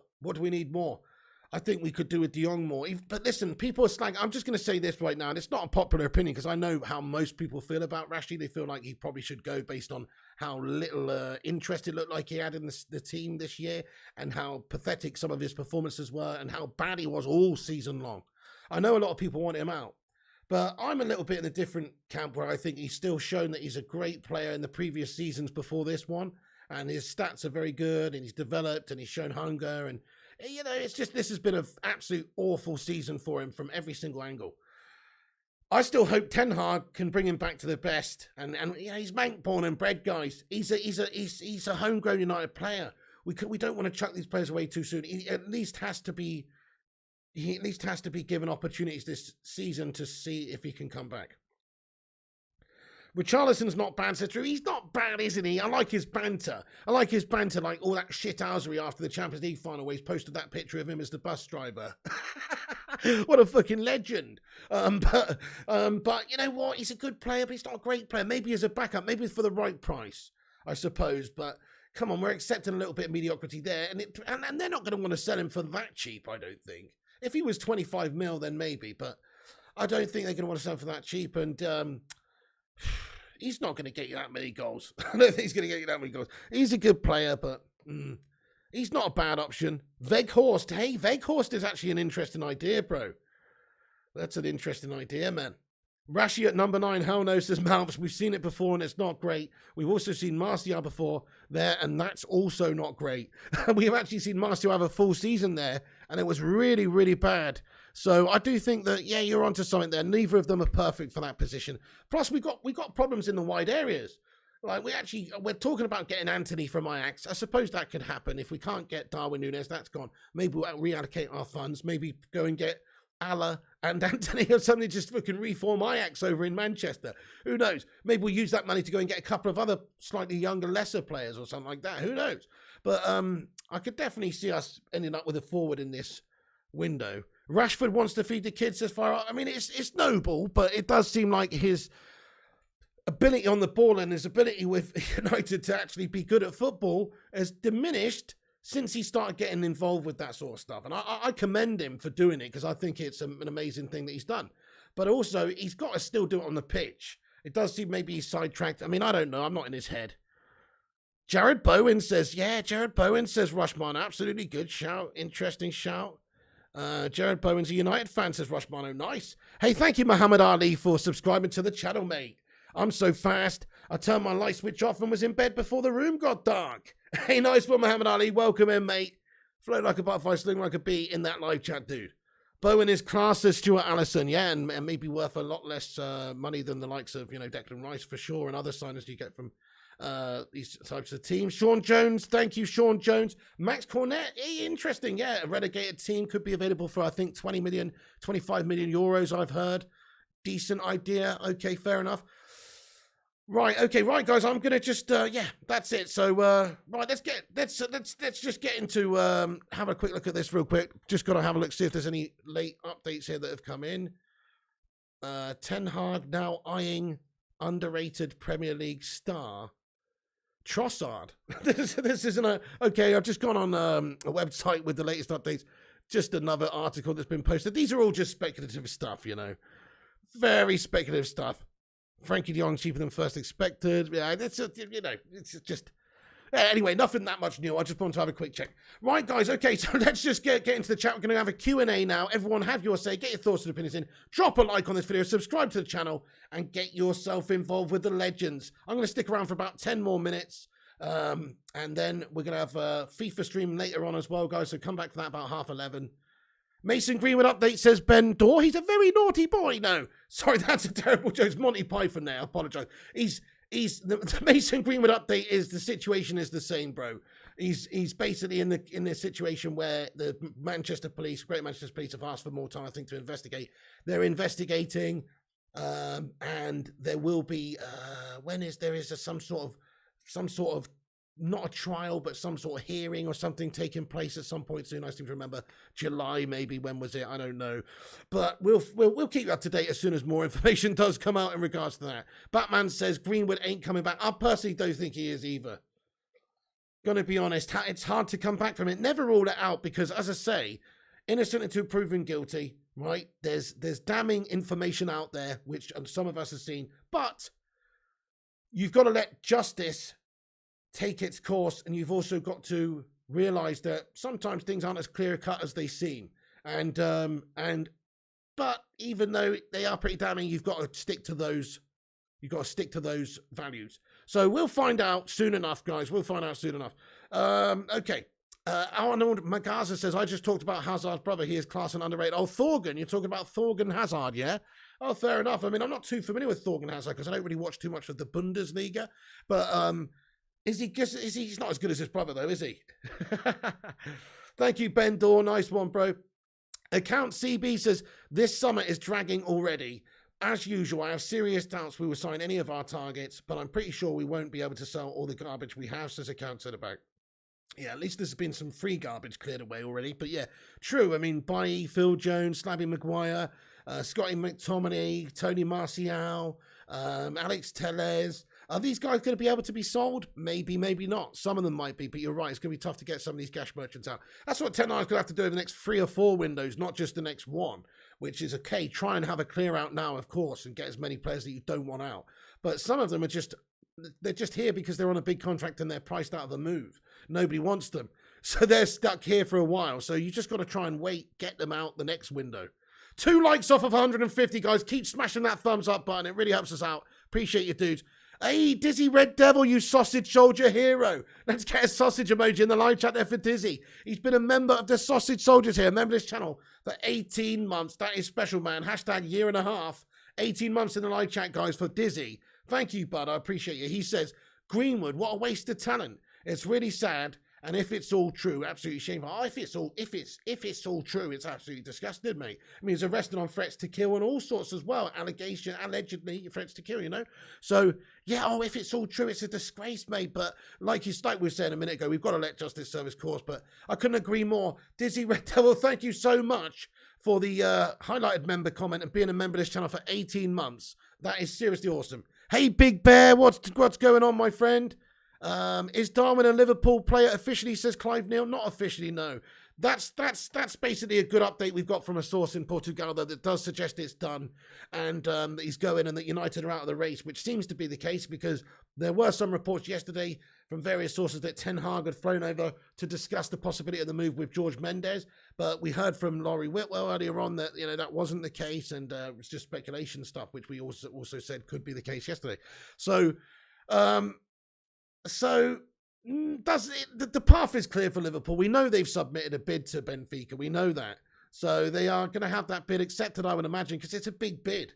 I think we could do with De Jong more. But listen, people are slagging. I'm just going to say this right now, and it's not a popular opinion because I know how most people feel about Rashid. They feel like he probably should go based on how little interest it looked like he had in the team this year and how pathetic some of his performances were and how bad he was all season long. I know a lot of people want him out. But I'm a little bit in a different camp where I think he's still shown that he's a great player in the previous seasons before this one. And his stats are very good and he's developed and he's shown hunger. And, you know, it's just this has been an absolute awful season for him from every single angle. I still hope Ten Hag can bring him back to the best. And you know, he's Manc born and bred, guys. He's a homegrown United player. We don't want to chuck these players away too soon. He at least has to be given opportunities this season to see if he can come back. Richarlison's not bad, says Drew. He's not bad, isn't he? I like his banter. Like all that shithousery after the Champions League final where he's posted that picture of him as the bus driver. What a fucking legend. But you know what? He's a good player, but he's not a great player. Maybe as a backup, maybe for the right price, I suppose. But come on, we're accepting a little bit of mediocrity there. And they're not going to want to sell him for that cheap, I don't think. If he was 25 mil, then maybe, but I don't think they're going to want to sell him for that cheap. And he's not going to get you that many goals. I don't think he's going to get you that many goals. He's a good player, but he's not a bad option. Weghorst. Hey, Weghorst is actually an interesting idea, bro. That's an interesting idea, man. Rashi at number 9, hell no, says Malps. We've seen it before and it's not great. We've also seen Martial before there and that's also not great. We've actually seen Martial have a full season there and it was really, really bad. So I do think that, yeah, you're onto something there. Neither of them are perfect for that position. Plus, we got problems in the wide areas. Like we're talking about getting Anthony from Ajax. I suppose that could happen. If we can't get Darwin Nunez, that's gone. Maybe we'll reallocate our funds. Maybe go and get Allah and Anthony or something, just fucking reform Ajax over in Manchester. Who knows? Maybe we'll use that money to go and get a couple of other slightly younger, lesser players or something like that. Who knows? But I could definitely see us ending up with a forward in this window. Rashford wants to feed the kids as far. I mean, it's noble, but it does seem like his ability on the ball and his ability with United to actually be good at football has diminished since he started getting involved with that sort of stuff. And I commend him for doing it because I think it's an amazing thing that he's done. But also, he's got to still do it on the pitch. It does seem maybe he's sidetracked. I mean, I don't know. I'm not in his head. Jared Bowen says, Rushman, absolutely good shout. Interesting shout. Jared Bowen's a United fan, says Rushmano. Nice. Hey, thank you, Muhammad Ali, for subscribing to the channel, mate. I'm so fast, I turned my light switch off and was in bed before the room got dark. Hey, nice one, Muhammad Ali. Welcome in, mate. Float like a butterfly, sling like a bee in that live chat, dude. Bowen is class, says Stuart Allison. Yeah, and maybe worth a lot less money than the likes of, Declan Rice for sure, and other signers you get from these types of teams. Sean Jones, thank you, Sean Jones. Max Cornet, interesting. Yeah, a relegated team could be available for, I think, 20 million, 25 million euros, I've heard. Decent idea. Okay, fair enough. Right, okay, right, guys. I'm gonna just that's it. So right, let's just get into have a quick look at this real quick. Just gotta have a look, see if there's any late updates here that have come in. Ten Hag now eyeing underrated Premier League star Trossard. this isn't a okay. I've just gone on a website with the latest updates. Just another article that's been posted. These are all just speculative stuff, very speculative stuff. Frenkie De Jong cheaper than first expected. Yeah, that's it's just. Anyway, nothing that much new. I just want to have a quick check. Right, guys. Okay, so let's just get into the chat. We're going to have a Q&A now. Everyone have your say. Get your thoughts and opinions in. Drop a like on this video. Subscribe to the channel and get yourself involved with the legends. I'm going to stick around for about 10 more minutes. And then we're going to have a FIFA stream later on as well, guys. So come back for that about 11:30. Mason Greenwood update, says Ben Dorr. He's a very naughty boy. No, sorry, that's a terrible joke. It's Monty Python there. I apologize. The Mason Greenwood update is the situation is the same, bro. He's basically in the situation where the Great Manchester Police have asked for more time, I think, to investigate. They're investigating, and there will be some sort of not a trial, but some sort of hearing or something taking place at some point soon. I seem to remember July, maybe. When was it? I don't know. But we'll keep you up to date as soon as more information does come out in regards to that. Batman says Greenwood ain't coming back. I personally don't think he is either. Gonna be honest, it's hard to come back from it. Never rule it out because, as I say, innocent until proven guilty, right? There's damning information out there, which some of us have seen, but you've got to let justice take its course, and you've also got to realize that sometimes things aren't as clear cut as they seem. But even though they are pretty damning, you've got to stick to those. You've got to stick to those values. So we'll find out soon enough, guys. We'll find out soon enough. Okay. Arnold Magaza says, I just talked about Hazard's brother. He is class and underrated. Oh, Thorgan. You're talking about Thorgan Hazard, yeah? Oh, fair enough. I mean, I'm not too familiar with Thorgan Hazard because I don't really watch too much of the Bundesliga. But he's not as good as his brother, though, is he? Thank you, Ben Dorr. Nice one, bro. Account CB says, this summer is dragging already. As usual, I have serious doubts we will sign any of our targets, but I'm pretty sure we won't be able to sell all the garbage we have, says Account said about. Yeah, at least there's been some free garbage cleared away already. But yeah, true. I mean, Bailly, Phil Jones, Slabby Maguire, Scotty McTominay, Tony Martial, Alex Tellez. Are these guys going to be able to be sold? Maybe, maybe not. Some of them might be, but you're right. It's going to be tough to get some of these cash merchants out. That's what Ten Hag's going to have to do over the next 3 or 4 windows, not just the next one, which is okay. Try and have a clear out now, of course, and get as many players that you don't want out. But some of them are they're just here because they're on a big contract and they're priced out of the move. Nobody wants them. So they're stuck here for a while. So you just got to try and wait, get them out the next window. 2 likes off of 150, guys. Keep smashing that thumbs up button. It really helps us out. Appreciate you, dudes. Hey, Dizzy Red Devil, you sausage soldier hero. Let's get a sausage emoji in the live chat there for Dizzy. He's been a member of the Sausage Soldiers here, a member of this channel for 18 months. That is special, man. Hashtag year and a half. 18 months in the live chat, guys, for Dizzy. Thank you, bud. I appreciate you. He says, Greenwood, what a waste of talent. It's really sad. And if it's all true, absolutely shameful. Oh, if it's all true, it's absolutely disgusting, mate. I mean, he's arrested on threats to kill and all sorts as well. Allegedly threats to kill, you know? So, yeah, if it's all true, it's a disgrace, mate. But like we were saying a minute ago, we've got to let justice serve its course. But I couldn't agree more. Dizzy Red Devil, thank you so much for the highlighted member comment and being a member of this channel for 18 months. That is seriously awesome. Hey, Big Bear, what's going on, my friend? Is Darwin a Liverpool player officially, says Clive Neal? Not officially, no. That's basically a good update we've got from a source in Portugal that does suggest it's done and that he's going and that United are out of the race, which seems to be the case because there were some reports yesterday from various sources that Ten Hag had flown over to discuss the possibility of the move with George Mendes, but we heard from Laurie Whitwell earlier on that that wasn't the case and it was just speculation stuff, which we also said could be the case yesterday. So the path is clear for Liverpool. We know they've submitted a bid to Benfica. We know that. So they are going to have that bid accepted, I would imagine, because it's a big bid.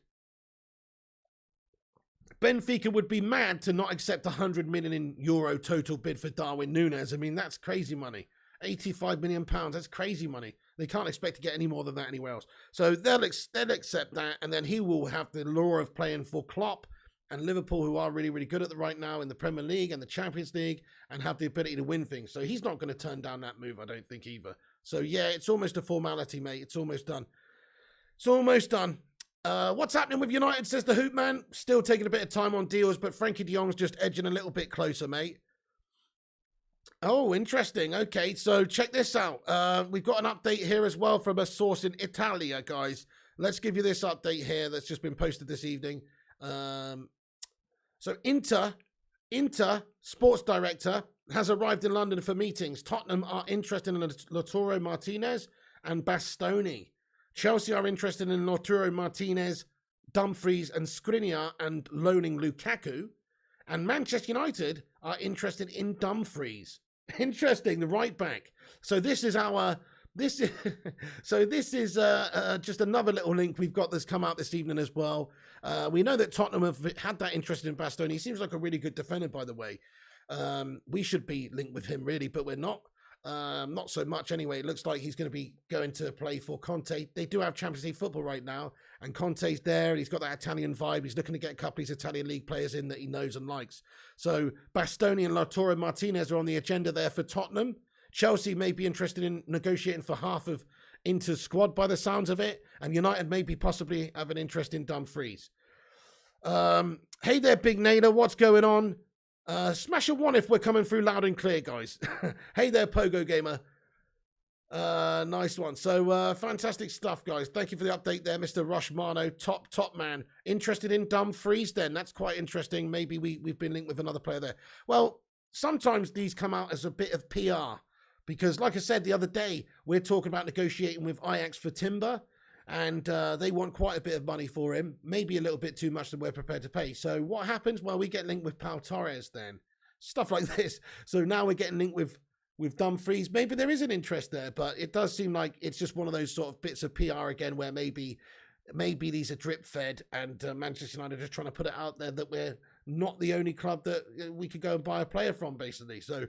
Benfica would be mad to not accept a €100 million total bid for Darwin Nunez. I mean, that's crazy money. £85 million, that's crazy money. They can't expect to get any more than that anywhere else. So they'll accept that, and then he will have the lure of playing for Klopp and Liverpool, who are really, really good at the right now in the Premier League and the Champions League and have the ability to win things. So he's not going to turn down that move, I don't think, either. So, yeah, it's almost a formality, mate. It's almost done. It's almost done. What's happening with United, says the Hoop Man. Still taking a bit of time on deals, but Frenkie De Jong's just edging a little bit closer, mate. Oh, interesting. Okay, so check this out. We've got an update here as well from a source in Italia, guys. Let's give you this update here that's just been posted this evening. So Inter sports director has arrived in London for meetings. Tottenham are interested in Lautaro Martinez and Bastoni. Chelsea are interested in Lautaro Martinez, Dumfries and Skriniar and loaning Lukaku. And Manchester United are interested in Dumfries. Interesting, the right back. So this is just another little link we've got that's come out this evening as well. We know that Tottenham have had that interest in Bastoni. He seems like a really good defender, by the way. We should be linked with him, really, but we're not. Not so much anyway. It looks like he's going to be going to play for Conte. They do have Champions League football right now, and Conte's there. He's got that Italian vibe. He's looking to get a couple of these Italian league players in that he knows and likes. So Bastoni and Lautaro Martinez are on the agenda there for Tottenham. Chelsea may be interested in negotiating for half of Inter's squad by the sounds of it, and United may be possibly have an interest in Dumfries. Hey there, Big Nader, what's going on? Smash a 1 if we're coming through loud and clear, guys. Hey there, Pogo Gamer. Nice one. So fantastic stuff, guys. Thank you for the update there, Mr. Romano. Top man. Interested in Dumfries then? That's quite interesting. Maybe we've been linked with another player there. Well, sometimes these come out as a bit of PR because, like I said the other day, we're talking about negotiating with Ajax for Timber, and they want quite a bit of money for him, maybe a little bit too much than we're prepared to pay. So what happens? Well, we get linked with Pau Torres then. Stuff like this. So now we're getting linked with Dumfries. Maybe there is an interest there, but it does seem like it's just one of those sort of bits of PR again where maybe these are drip fed and Manchester United are just trying to put it out there that we're not the only club that we could go and buy a player from, basically. So,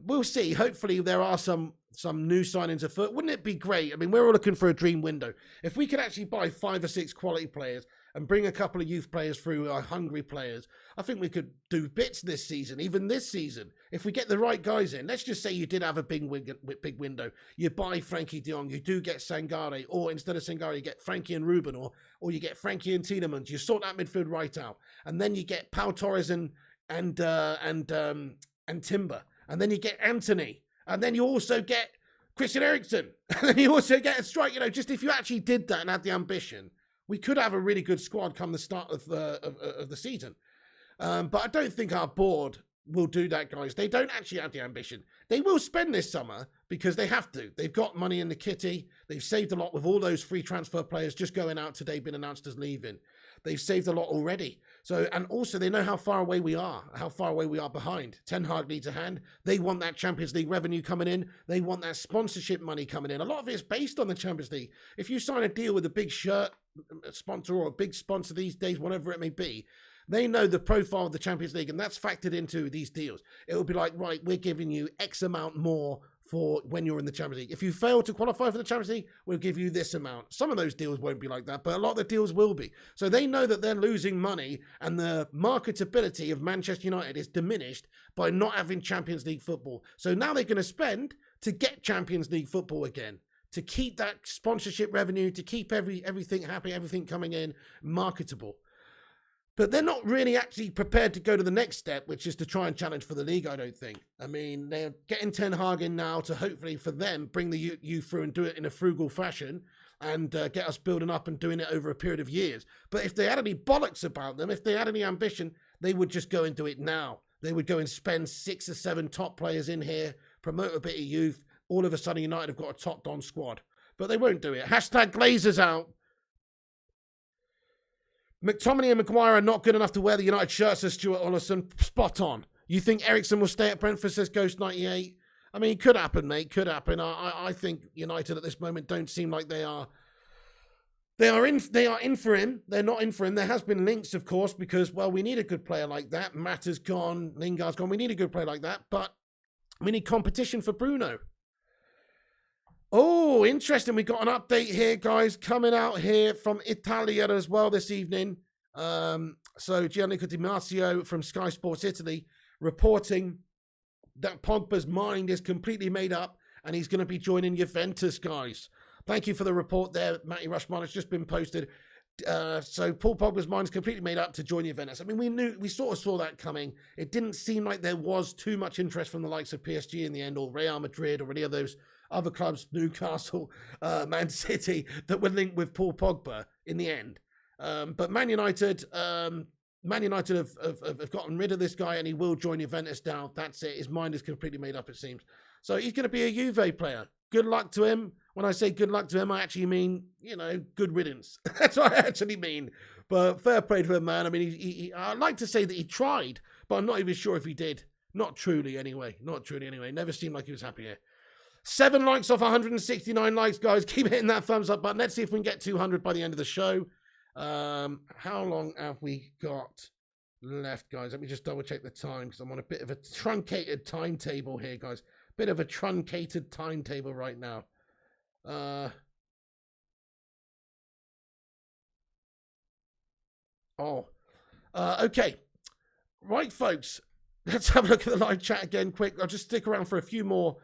we'll see. Hopefully there are some new signings afoot. Wouldn't it be great? I mean, we're all looking for a dream window. If we could actually buy 5 or 6 quality players and bring a couple of youth players through, hungry players, I think we could do bits this season, even this season. If we get the right guys in, let's just say you did have a big window. You buy Frenkie De Jong, you do get Sangare, or instead of Sangare, you get Frankie and Ruben, or you get Frankie and Tielemans. You sort that midfield right out. And then you get Pau Torres and Timber. And then you get Anthony. And then you also get Christian Eriksen. And then you also get a strike. Just if you actually did that and had the ambition, we could have a really good squad come the start of the season. But I don't think our board will do that, guys. They don't actually have the ambition. They will spend this summer because they have to. They've got money in the kitty. They've saved a lot with all those free transfer players just going out today, been announced as leaving. They've saved a lot already. So, and also they know how far away we are behind. Ten Hag needs a hand. They want that Champions League revenue coming in. They want that sponsorship money coming in. A lot of it's based on the Champions League. If you sign a deal with a big shirt sponsor or a big sponsor these days, whatever it may be, they know the profile of the Champions League, and that's factored into these deals. It will be like, right, we're giving you X amount more for when you're in the Champions League. If you fail to qualify for the Champions League, we'll give you this amount. Some of those deals won't be like that, but a lot of the deals will be. So they know that they're losing money, and the marketability of Manchester United is diminished by not having Champions League football. So now they're going to spend to get Champions League football again, to keep that sponsorship revenue, to keep everything happy, everything coming in, marketable. But they're not really actually prepared to go to the next step, which is to try and challenge for the league, I don't think. I mean, they're getting Ten Hag in now to hopefully, for them, bring the youth through and do it in a frugal fashion and get us building up and doing it over a period of years. But if they had any bollocks about them, if they had any ambition, they would just go and do it now. They would go and spend 6 or 7 top players in here, promote a bit of youth. All of a sudden, United have got a top-down squad. But they won't do it. Hashtag Glazers out. McTominay and Maguire are not good enough to wear the United shirt, says Stuart Ollison. Spot on. You think Eriksen will stay at Brentford, says Ghost98. I mean, it could happen, mate. Could happen. I think United at this moment don't seem like they are in for him. They're not in for him. There has been links, of course, because, well, we need a good player like that. Mata's gone. Lingard's gone. We need a good player like that. But we need competition for Bruno. Oh, interesting. We got an update here, guys, coming out here from Italia as well this evening. So Gianluca Di Marzio from Sky Sports Italy reporting that Pogba's mind is completely made up and he's going to be joining Juventus, guys. Thank you for the report there, Matty Rushman. It's just been posted. So Paul Pogba's mind is completely made up to join Juventus. I mean, we sort of saw that coming. It didn't seem like there was too much interest from the likes of PSG in the end, or Real Madrid, or any of those other clubs, Newcastle, Man City, that were linked with Paul Pogba in the end. But Man United have gotten rid of this guy, and he will join Juventus now. That's it. His mind is completely made up, it seems. So he's going to be a Juve player. Good luck to him. When I say good luck to him, I actually mean, good riddance. That's what I actually mean. But fair play to him, man. I mean, I'd like to say that he tried, but I'm not even sure if he did. Not truly, anyway. Never seemed like he was happy here. 7 likes off 169 likes, guys. Keep hitting that thumbs up button. Let's see if we can get 200 by the end of the show. How long have we got left, guys? Let me just double check the time because I'm on a bit of a truncated timetable here, guys. Bit of a truncated timetable right now. Okay. Right, folks. Let's have a look at the live chat again quick. I'll just stick around for a few more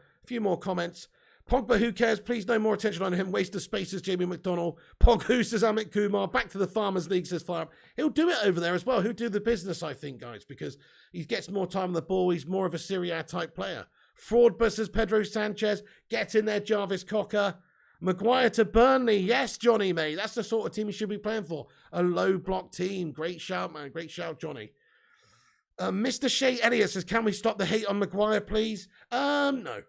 comments. Pogba, who cares? Please, no more attention on him. Waste of space, says Jamie McDonald. Pog, who, says Amit Kumar. Back to the Farmers League, says Fire. He'll do it over there as well. He'll do the business, I think, guys, because he gets more time on the ball. He's more of a Serie A type player. Fraud versus Pedro Sanchez. Get in there, Jarvis Cocker. Maguire to Burnley. Yes, Johnny, mate. That's the sort of team you should be playing for. A low block team. Great shout, man. Great shout, Johnny. Mr. Shea Elliott says, can we stop the hate on Maguire, please? No.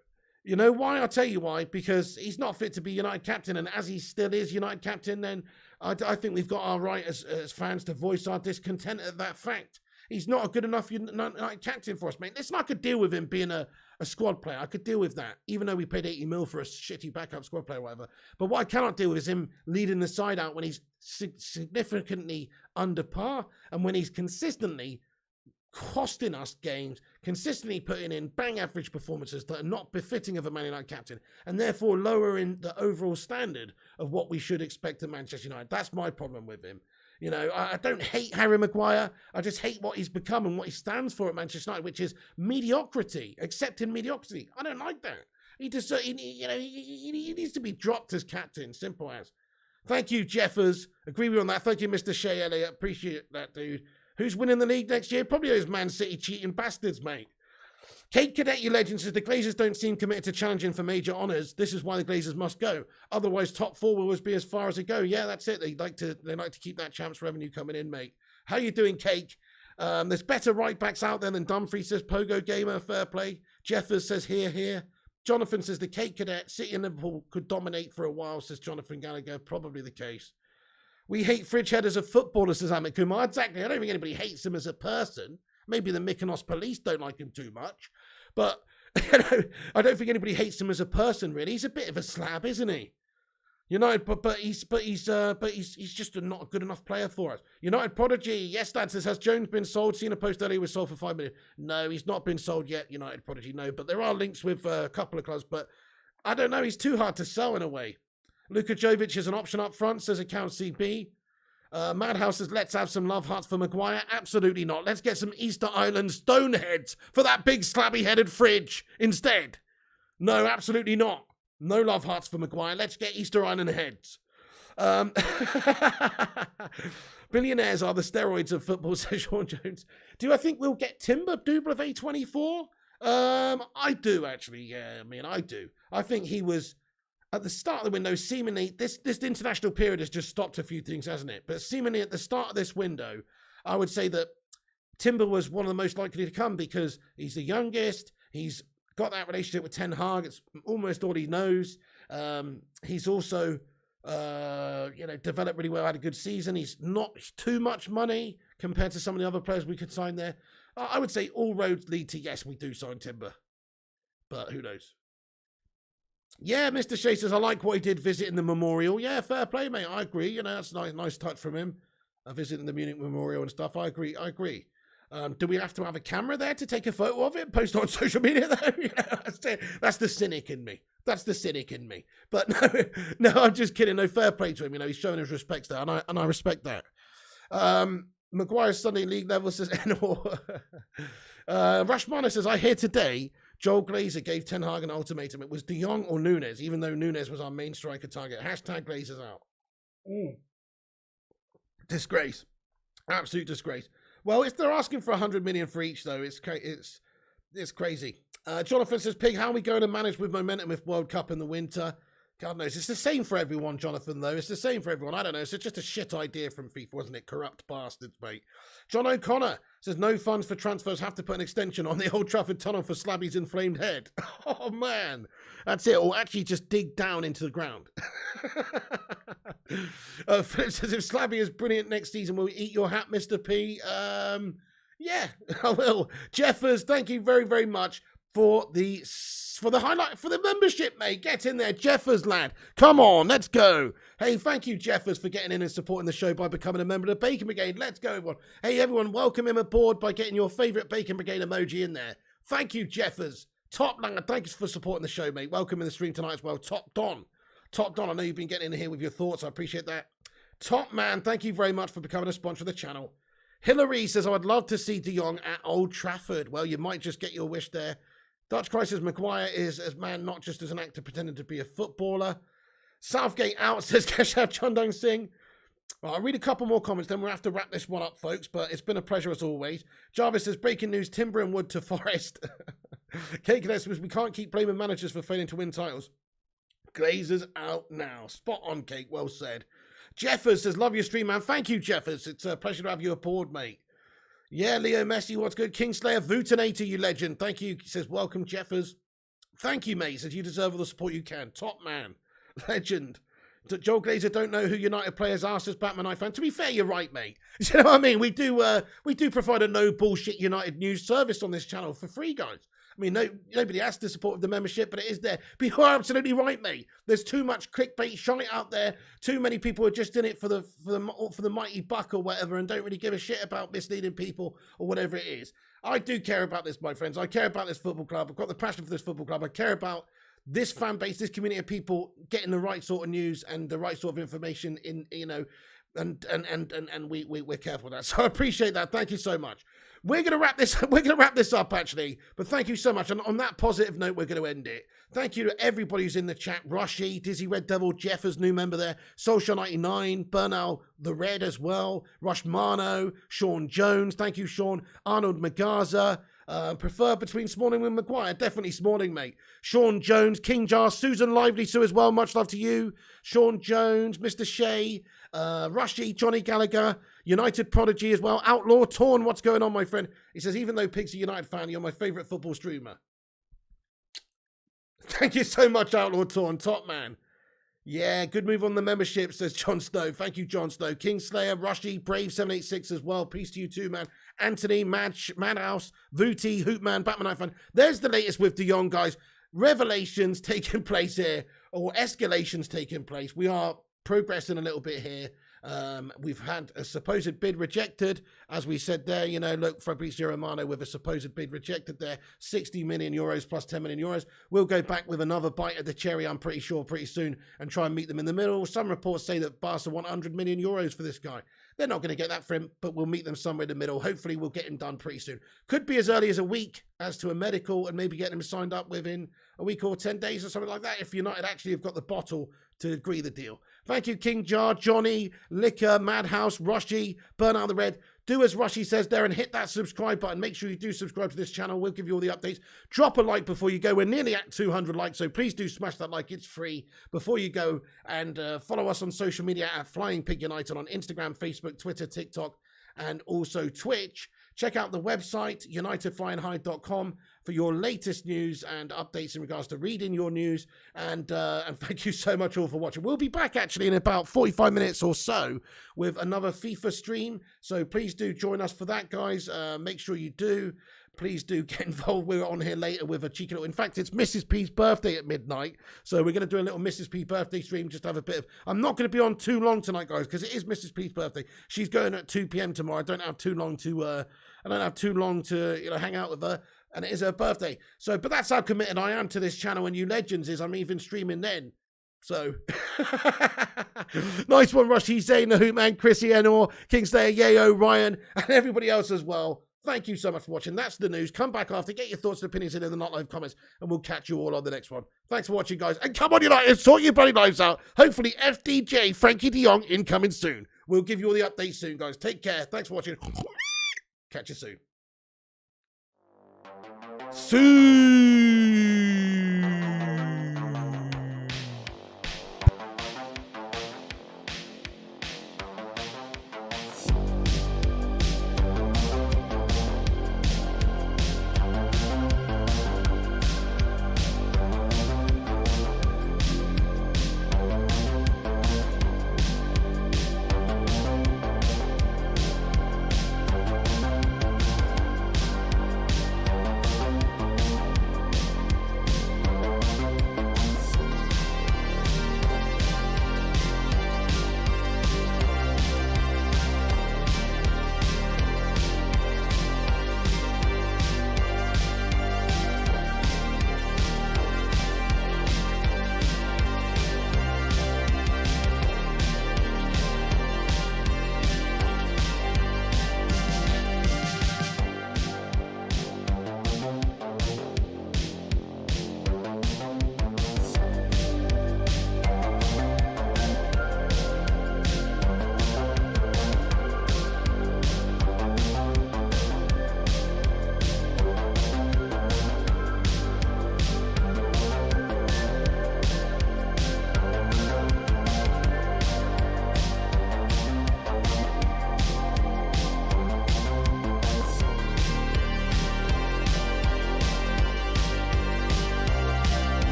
You know why? I'll tell you why. Because he's not fit to be United captain. And as he still is United captain, then I think we've got our right as fans to voice our discontent at that fact. He's not a good enough United captain for us, mate. Listen, I could deal with him being a squad player. I could deal with that, even though we paid 80 mil for a shitty backup squad player or whatever. But what I cannot deal with is him leading the side out when he's significantly under par and when he's consistently costing us games, consistently putting in bang average performances that are not befitting of a Man United captain, and therefore lowering the overall standard of what we should expect of Manchester United. That's my problem with him. You know, I don't hate Harry Maguire. I just hate what he's become and what he stands for at Manchester United, which is mediocrity, accepting mediocrity. I don't like that. He needs to be dropped as captain, simple as. Thank you, Jeffers. Agree with you on that. Thank you, Mr. Shea Elliott. Appreciate that, dude. Who's winning the league next year? Probably those Man City cheating bastards, mate. Kate Cadet, you legend, says the Glazers don't seem committed to challenging for major honours. This is why the Glazers must go. Otherwise, top four will always be as far as they go. Yeah, that's it. They like to keep that champs revenue coming in, mate. How you doing, Cake? There's better right backs out there than Dumfries, says Pogo Gamer. Fair play. Jeffers says here. Jonathan says the Kate Cadet, City and Liverpool could dominate for a while, says Jonathan Gallagher. Probably the case. We hate fridge headers of footballers, says Amit Kumar. Exactly. I don't think anybody hates him as a person. Maybe the Mykonos police don't like him too much. But I don't think anybody hates him as a person, really. He's a bit of a slab, isn't he? United, but he's just not a good enough player for us. United Prodigy, yes, lad, says, has Jones been sold? Seen a post earlier, he was sold for 5 million. No, he's not been sold yet, United Prodigy, no. But there are links with a couple of clubs, but I don't know, he's too hard to sell in a way. Luka Jovic is an option up front, says Account CB. Madhouse says, let's have some love hearts for Maguire. Absolutely not. Let's get some Easter Island stoneheads for that big slabby-headed fridge instead. No, absolutely not. No love hearts for Maguire. Let's get Easter Island heads. Billionaires are the steroids of football, says Sean Jones. Do I think we'll get Timber double of A24? I do, actually. Yeah, I do. I think he was... At the start of the window, seemingly, this international period has just stopped a few things, hasn't it? But seemingly at the start of this window, I would say that Timber was one of the most likely to come because he's the youngest. He's got that relationship with Ten Hag. It's almost all he knows. He's also, developed really well, had a good season. He's not too much money compared to some of the other players we could sign there. I would say all roads lead to, yes, we do sign Timber. But who knows? Yeah, Mr. Shea says, I like what he did visiting the memorial. Yeah, fair play, mate. I agree. That's a nice touch from him. Visiting the Munich memorial and stuff. I agree. Do we have to have a camera there to take a photo of it? Post on social media, though? That's the cynic in me. But no, I'm just kidding. No, fair play to him. He's showing his respects there, and I respect that. Maguire's Sunday league level says, Rashmana says, I hear today Joel Glazer gave Ten Hag an ultimatum. It was De Jong or Nunez, even though Nunez was our main striker target. Hashtag Glazers out. Disgrace. Absolute disgrace. Well, if they're asking for 100 million for each, though, it's crazy. Jonathan says, Pig, how are we going to manage with momentum if World Cup in the winter? God knows. It's the same for everyone, Jonathan, though. It's the same for everyone. I don't know. It's just a shit idea from FIFA, wasn't it? Corrupt bastards, mate. John O'Connor says, no funds for transfers. Have to put an extension on the Old Trafford tunnel for Slabby's inflamed head. Oh, man. That's it. Or actually just dig down into the ground. Philip says, if Slabby is brilliant next season, will we eat your hat, Mr. P? Yeah, I will. Jeffers, thank you very, very much for the highlight, for the membership, mate. Get in there, Jeffers, lad. Come on, let's go. Hey, thank you, Jeffers, for getting in and supporting the show by becoming a member of the Bacon Brigade. Let's go, everyone. Hey, everyone, welcome him aboard by getting your favourite Bacon Brigade emoji in there. Thank you, Jeffers. Top man, thanks for supporting the show, mate. Welcome in the stream tonight as well. Top Don, I know you've been getting in here with your thoughts. I appreciate that. Top man, thank you very much for becoming a sponsor of the channel. Hillary says, I would love to see De Jong at Old Trafford. Well, you might just get your wish there. Dutch Crisis Maguire is as man, not just as an actor pretending to be a footballer. Southgate out, says Keshav Chundong Singh. Well, I'll read a couple more comments, then we'll have to wrap this one up, folks. But it's been a pleasure as always. Jarvis says, breaking news, Timber and Wood to Forest. Kate Cadesimus, we can't keep blaming managers for failing to win titles. Glazers out now. Spot on, Kate. Well said. Jeffers says, love your stream, man. Thank you, Jeffers. It's a pleasure to have you aboard, mate. Yeah, Leo Messi, what's good? Kingslayer Vutinator, you legend. Thank you. He says, welcome, Jeffers. Thank you, mate. He says, you deserve all the support you can. Top man. Legend. Joel Glazer don't know who United players are, says Batman I fan. To be fair, you're right, mate. You know what I mean? We do provide a no bullshit United news service on this channel for free, guys. I mean, nobody has to support the membership, but it is there. But you're absolutely right, mate. There's too much clickbait shite out there. Too many people are just in it for the mighty buck or whatever, and don't really give a shit about misleading people or whatever it is. I do care about this, my friends. I care about this football club. I've got the passion for this football club. I care about this fan base, this community of people getting the right sort of news and the right sort of information in, you know, and we're careful with that. So I appreciate that. Thank you so much. We're gonna wrap this up actually, but thank you so much. And on that positive note, we're going to end it. Thank you to everybody who's in the chat. Rushy, Dizzy Red Devil, Jeffers, new member there, Social 99, Bernal the Red as well, Rush Mano, Sean Jones. Thank you, Sean. Arnold Magaza. Prefer between Smalling and Maguire. Definitely Smalling, mate. Sean Jones, King Jar, Susan Lively Sue as well. Much love to you. Sean Jones, Mr. Shea, Rushy, Johnny Gallagher, United Prodigy as well. Outlaw Torn, what's going on, my friend? He says, even though Pig's a United fan, you're my favourite football streamer. Thank you so much, Outlaw Torn. Top man. Yeah, good move on the membership, says Jon Snow. Thank you, Jon Snow. Kingslayer, Rushy, Brave786 as well. Peace to you too, man. Anthony, Madhouse, Vuti, Hootman, Batman iPhone. There's the latest with De Jong, guys. Revelations taking place here, or escalations taking place. We are progressing a little bit here. We've had a supposed bid rejected, as we said there. You know, look, Fabrizio Romano with a supposed bid rejected there, 60 million euros plus 10 million euros. We'll go back with another bite at the cherry, I'm pretty sure, pretty soon, and try and meet them in the middle. Some reports say that Barca want 100 million euros for this guy. They're not going to get that for him, but we'll meet them somewhere in the middle. Hopefully, we'll get him done pretty soon. Could be as early as a week as to a medical, and maybe get him signed up within a week or 10 days or something like that, if United actually have got the bottle to agree the deal. Thank you, King Jar, Johnny, Liquor, Madhouse, Rushy, Burnout the Red. Do as Rushy says there and hit that subscribe button. Make sure you do subscribe to this channel. We'll give you all the updates. Drop a like before you go. We're nearly at 200 likes, so please do smash that like. It's free before you go. And follow us on social media at Flying Pig United on Instagram, Facebook, Twitter, TikTok, and also Twitch. Check out the website, unitedflyandhide.com, for your latest news and updates in regards to reading your news. And thank you so much all for watching. We'll be back actually in about 45 minutes or so with another FIFA stream. So please do join us for that, guys. Make sure you do. Please do get involved. We're on here later with a cheeky little... In fact, it's Mrs. P's birthday at midnight. So we're going to do a little Mrs. P birthday stream. Just have a bit of... I'm not going to be on too long tonight, guys, because it is Mrs. P's birthday. She's going at 2 p.m. tomorrow. I don't have too long to... hang out with her. And it is her birthday. So, but that's how committed I am to this channel and you legends is I'm even streaming then. So, nice one, Rushy, Zane, the Hootman, Chrissy, Enor, Kingslayer, Yayo, Ryan, and everybody else as well. Thank you so much for watching. That's the news. Come back after. Get your thoughts and opinions in the not live comments, and we'll catch you all on the next one. Thanks for watching, guys. And come on, United, sort your bloody lives out. Hopefully, FDJ, Frenkie De Jong, incoming soon. We'll give you all the updates soon, guys. Take care. Thanks for watching. Catch you soon. Soon.